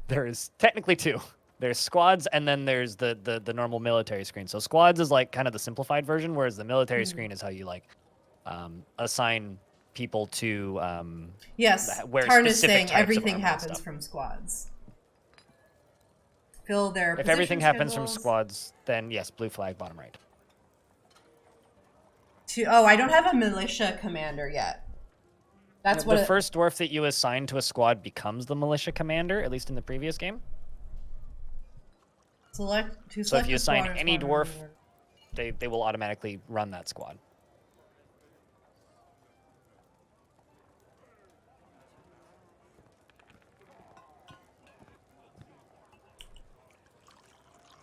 There is technically two. There's squads, and then there's the normal military screen. So squads is like kind of the simplified version, whereas the military screen is how you like assign people to yes. Where Tarn is specific saying types everything of happens from squads. Fill their If everything happens from schedules. squads, then yes, blue flag bottom right. I don't have a militia commander yet. That's what the first dwarf that you assign to a squad becomes the militia commander, at least in the previous game. So if you assign any dwarf, they will automatically run that squad.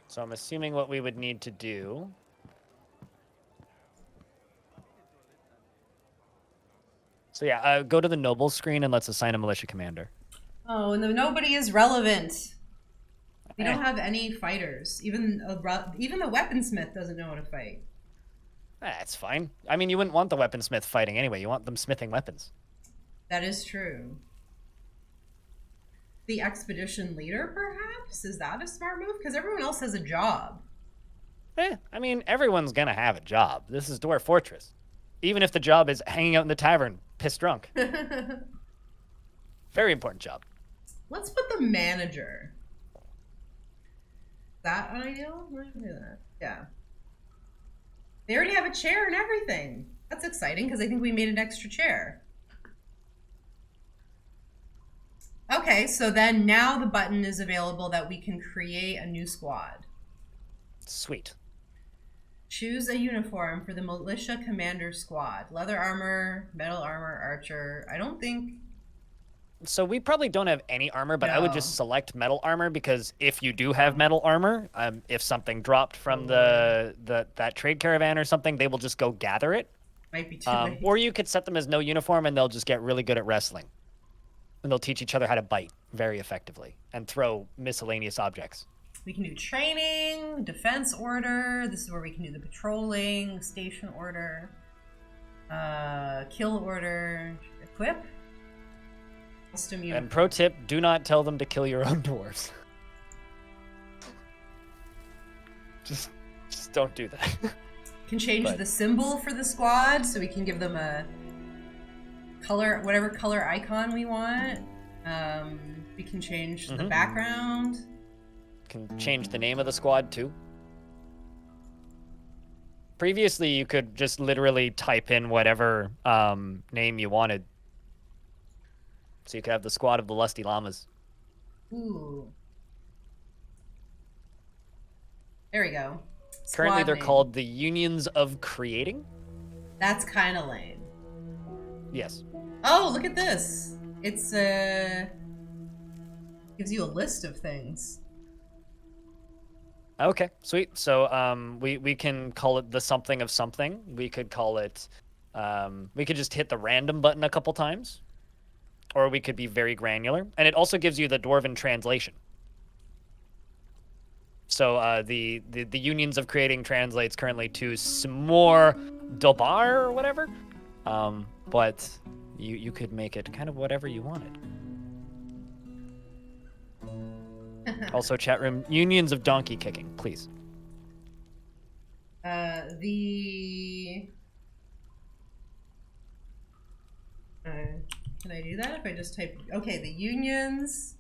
So I'm assuming what we would need to do... So yeah, go to the noble screen and let's assign a militia commander. Oh, and nobody is relevant. We don't have any fighters. Even the weaponsmith doesn't know how to fight. That's fine. I mean, you wouldn't want the weaponsmith fighting anyway. You want them smithing weapons. That is true. The expedition leader, perhaps? Is that a smart move? Because everyone else has a job. I mean, everyone's gonna have a job. This is Dwarf Fortress. Even if the job is hanging out in the tavern, pissed drunk. Very important job. Let's put the manager. Is that ideal? Let me do that. Yeah. They already have a chair and everything. That's exciting because I think we made an extra chair. Okay, so then now the button is available that we can create a new squad. Sweet. Choose a uniform for the militia commander squad. Leather armor, metal armor, archer. I don't think... So we probably don't have any armor, but I would No. just select metal armor, because if you do have metal armor, if something dropped from that trade caravan or something, they will just go gather it. Might be too late. Or you could set them as no uniform, and they'll just get really good at wrestling. And they'll teach each other how to bite very effectively and throw miscellaneous objects. We can do training, defense order. This is where we can do the patrolling, station order, kill order, equip. Custom uniform. And pro tip, do not tell them to kill your own dwarves. Just don't do that. Can change the symbol for the squad, so we can give them a color, whatever color icon we want. We can change the background. Can change the name of the squad too. Previously, you could just literally type in whatever name you wanted. So you could have the squad of the Lusty Llamas. Ooh. There we go. Currently, Squad they're name. called the Unions of Creating. That's kind of lame. Yes. Oh, look at this. It's gives you a list of things. Okay, sweet. So we can call it the something of something. We could call it we could just hit the random button a couple times, or we could be very granular. And it also gives you the Dwarven translation. So the Unions of Creating translates currently to Smor Dobar or whatever. But you could make it kind of whatever you wanted. Also, chat room, Unions of Donkey Kicking, please. Can I do that if I just type? Okay, the unions.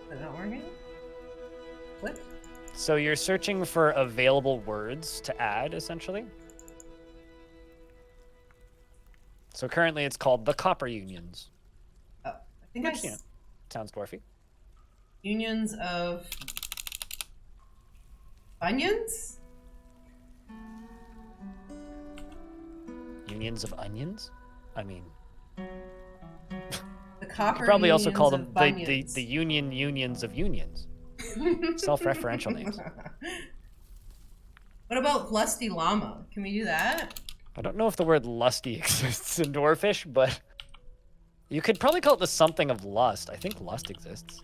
Is that not working? What? So you're searching for available words to add, essentially. So currently it's called the Copper Unions. Oh, I think Which, sounds dwarfy. Unions of onions? Unions of onions? I mean, The copper you probably also call them of the unions of unions. Self-referential names. What about lusty llama? Can we do that? I don't know if the word lusty exists in Dwarfish, but you could probably call it the something of lust. I think lust exists.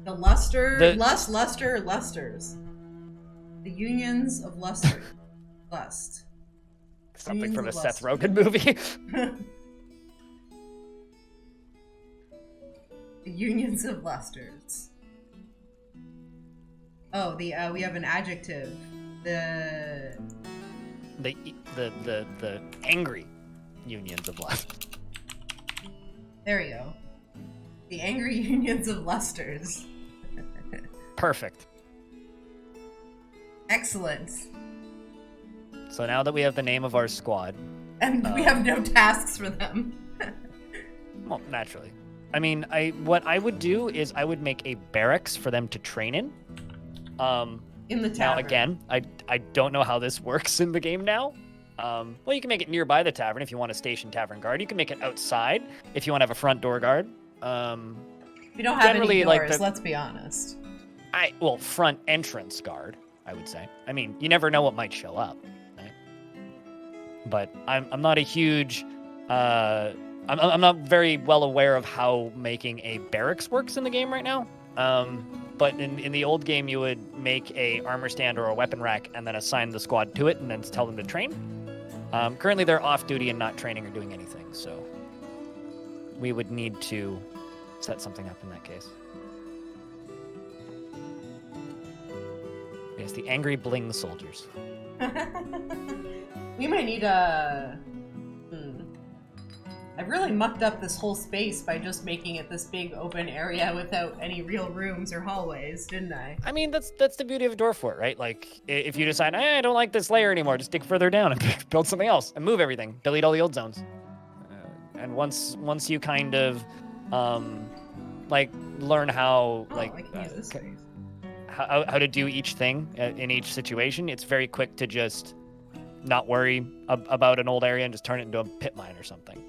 The luster, lusters. The unions of luster. Lust. Something Unions from a of Seth luster. Rogen movie. The unions of lusters. Oh, we have an adjective. The angry unions of lust. There you go. The angry unions of lusters. Perfect. Excellent. So now that we have the name of our squad, And we have no tasks for them. well, naturally. I mean, what I would do is I would make a barracks for them to train in. In the Now, tavern. again, I don't know how this works in the game now. Well, you can make it nearby the tavern if you want to station tavern guard. You can make it outside if you want to have a front door guard. We don't have any generally, like, doors, let's be honest. Front entrance guard, I would say. I mean, you never know what might show up. Right? But I'm not a huge... I'm not very well aware of how making a barracks works in the game right now. But in the old game, you would make a armor stand or a weapon rack and then assign the squad to it and then tell them to train. Currently, they're off duty and not training or doing anything, so we would need to set something up in that case. Yes, the angry bling soldiers. We might need a... I've really mucked up this whole space by just making it this big open area without any real rooms or hallways, didn't I? I mean, that's the beauty of Dwarf Fort, right? Like, if you decide, I don't like this layer anymore, just dig further down and build something else and move everything, delete all the old zones. And once you kind of, like, learn how, like, I can use this space. How to do each thing in each situation, it's very quick to just not worry about an old area and just turn it into a pit mine or something.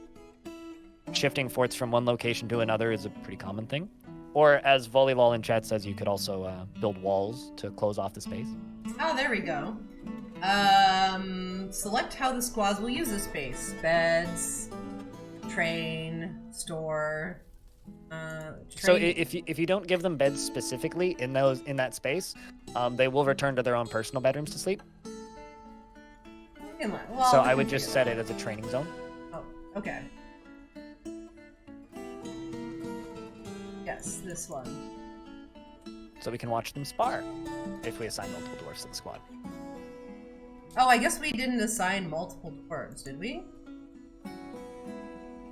Shifting forts from one location to another is a pretty common thing. Or, as Volleyball in chat says, you could also build walls to close off the space. Oh, there we go. Select how the squads will use the space. Beds, train, store. So if you don't give them beds specifically in that space, they will return to their own personal bedrooms to sleep. Well, so I would just set it as a training zone. Oh, okay. Yes, this one. So we can watch them spar if we assign multiple dwarfs to the squad. Oh, I guess we didn't assign multiple dwarves, did we?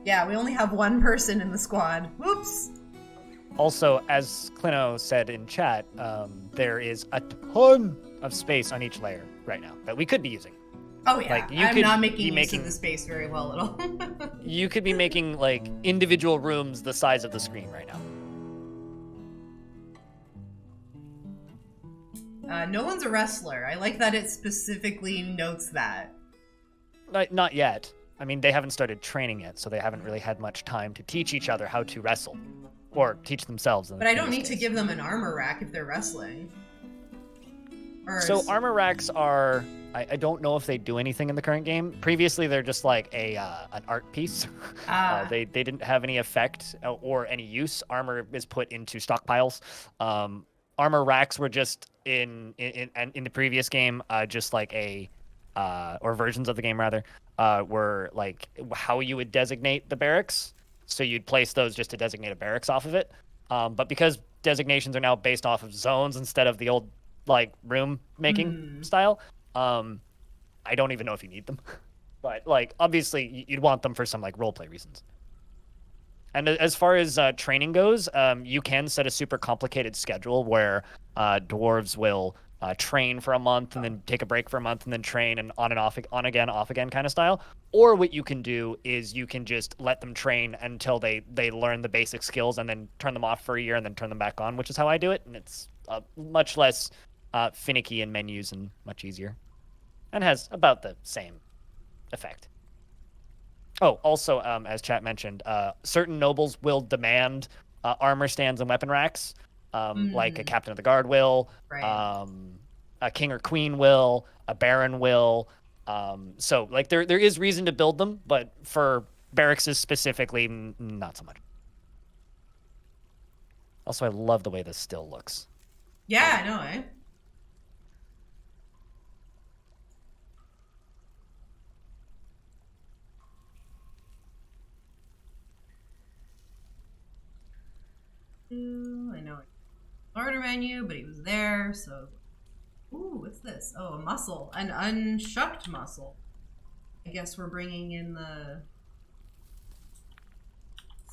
Yeah, we only have one person in the squad. Whoops! Also, as Clino said in chat, there is a ton of space on each layer right now that we could be using. Oh yeah, like, I'm not making use of the space very well at all. You could be making, like, individual rooms the size of the screen right now. No one's a wrestler. I like that it specifically notes that. Not yet. I mean, they haven't started training yet, so they haven't really had much time to teach each other how to wrestle. Or teach themselves. But I don't need to give them an armor rack if they're wrestling. So armor racks are... I don't know if they do anything in the current game. Previously, they're just like an art piece. They didn't have any effect or any use. Armor is put into stockpiles. Armor racks were just in the previous game, just like or versions of the game rather, were like how you would designate the barracks. So you'd place those just to designate a barracks off of it. But because designations are now based off of zones instead of the old like room making style, I don't even know if you need them. But like obviously you'd want them for some like roleplay reasons. And as far as training goes, you can set a super complicated schedule where dwarves will train for a month and then take a break for a month and then train and on and off again kind of style. Or what you can do is you can just let them train until they learn the basic skills and then turn them off for a year and then turn them back on, which is how I do it. And it's much less finicky in menus and much easier. And has about the same effect. Oh, also, as chat mentioned, certain nobles will demand armor stands and weapon racks, like a captain of the guard will, right. A king or queen will, a baron will. So, like, there is reason to build them, but for barracks specifically, not so much. Also, I love the way this still looks. Yeah, I know, eh? I know order menu, but he was there, so ooh, what's this? Oh, a mussel, an unshucked mussel. I guess we're bringing in the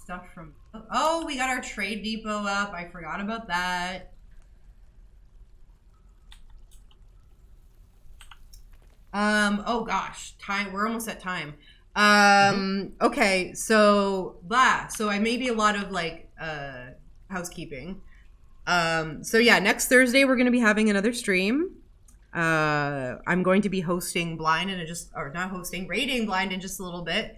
stuff from we got our trade depot up. I forgot about that. Oh gosh, time, we're almost at time. Okay, so I maybe a lot of like housekeeping. So yeah, next Thursday we're going to be having another stream. I'm going to be hosting Blind raiding Blind in just a little bit.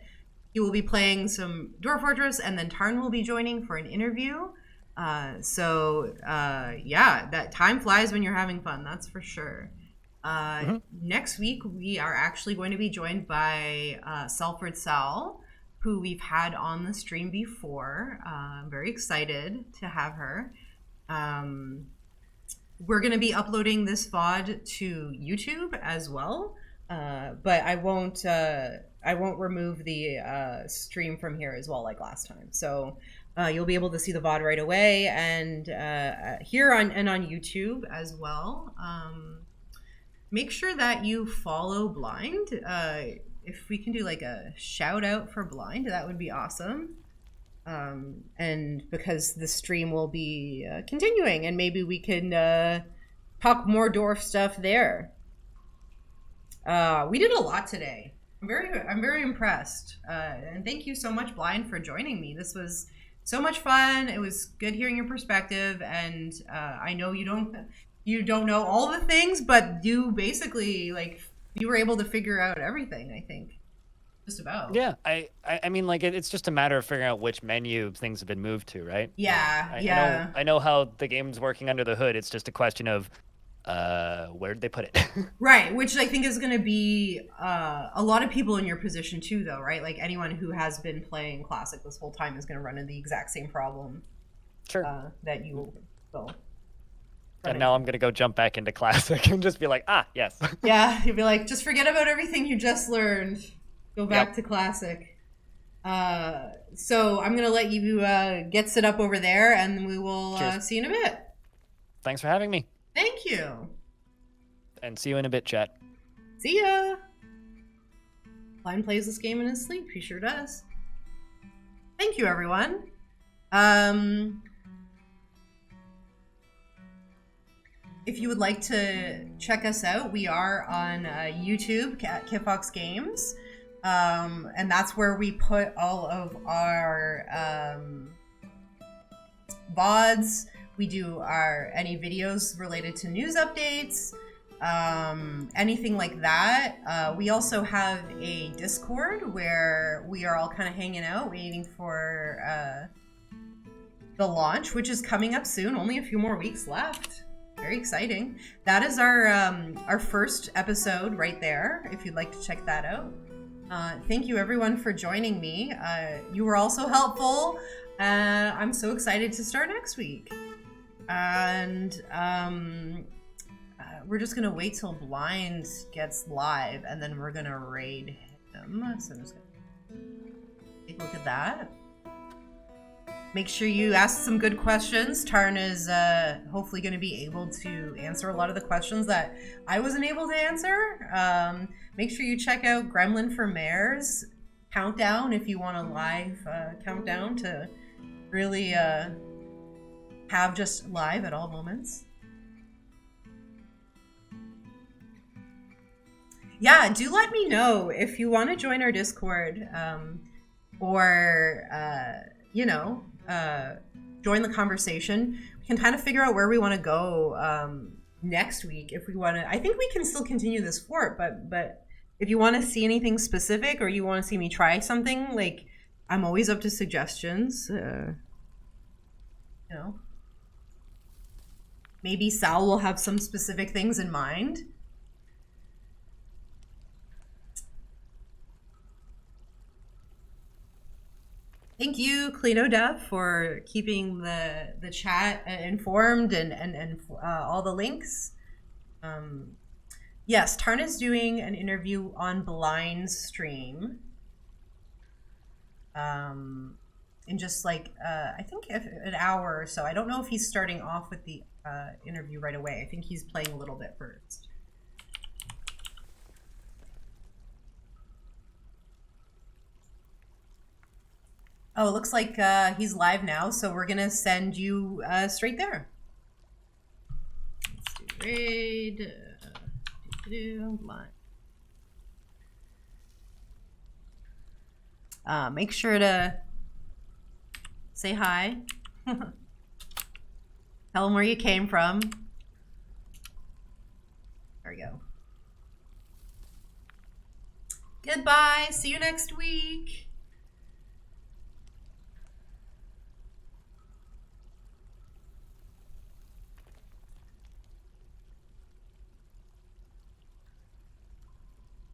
He will be playing some Dwarf Fortress, and then Tarn will be joining for an interview. Yeah, that time flies when you're having fun, that's for sure. Next week we are actually going to be joined by Salford Sal, who we've had on the stream before. I'm very excited to have her. We're going to be uploading this VOD to YouTube as well, but I won't remove the stream from here as well like last time. So you'll be able to see the VOD right away, and here on YouTube as well. Make sure that you follow Blind. if we can do like a shout out for Blind, that would be awesome. And because the stream will be continuing, and maybe we can talk more Dwarf stuff there. We did a lot today. I'm very impressed. And thank you so much, Blind, for joining me. This was so much fun. It was good hearing your perspective, and I know you don't know all the things, but you basically you were able to figure out everything, I think. Just about. Yeah, I mean, like, it's just a matter of figuring out which menu things have been moved to, right? Yeah, I know how the game's working under the hood. It's just a question of where did they put it? Right, which I think is going to be a lot of people in your position too, though, right? Like anyone who has been playing Classic this whole time is going to run into the exact same problem. Sure. That you will. And now I'm going to go jump back into Classic and just be like, yes. Yeah, you'll be like, just forget about everything you just learned. Go back to Classic. So I'm going to let you get set up over there, and we will see you in a bit. Thanks for having me. Thank you. And see you in a bit, chat. See ya. Blind plays this game in his sleep. He sure does. Thank you, everyone. If you would like to check us out, we are on YouTube at Kitfox Games. And that's where we put all of our VODs. We do any videos related to news updates, anything like that. We also have a Discord where we are all kind of hanging out, waiting for the launch, which is coming up soon. Only a few more weeks left. Very exciting. That is our first episode right there, if you'd like to check that out. Thank you everyone for joining me. You were also helpful. I'm so excited to start next week. And we're just gonna wait till Blind gets live, and then we're gonna raid him. So I'm just gonna take a look at that. Make sure you ask some good questions. Tarn is hopefully going to be able to answer a lot of the questions that I wasn't able to answer. Make sure you check out Gremlin for Mayor's countdown if you want a live countdown to really have just live at all moments. Yeah, do let me know if you want to join our Discord or join the conversation. We can kind of figure out where we want to go next week. If we want to, I think we can still continue this fort, but if you want to see anything specific, or you want to see me try something, like, I'm always up to suggestions. Maybe Sal will have some specific things in mind. Thank you, CleanoDev, for keeping the chat informed and all the links. Yes, Tarn is doing an interview on Blind's stream. In just I think an hour or so. I don't know if he's starting off with the interview right away. I think he's playing a little bit first. Oh, it looks like he's live now, so we're gonna send you straight there. Let's do raid. Make sure to say hi. Tell him where you came from. There we go. Goodbye. See you next week.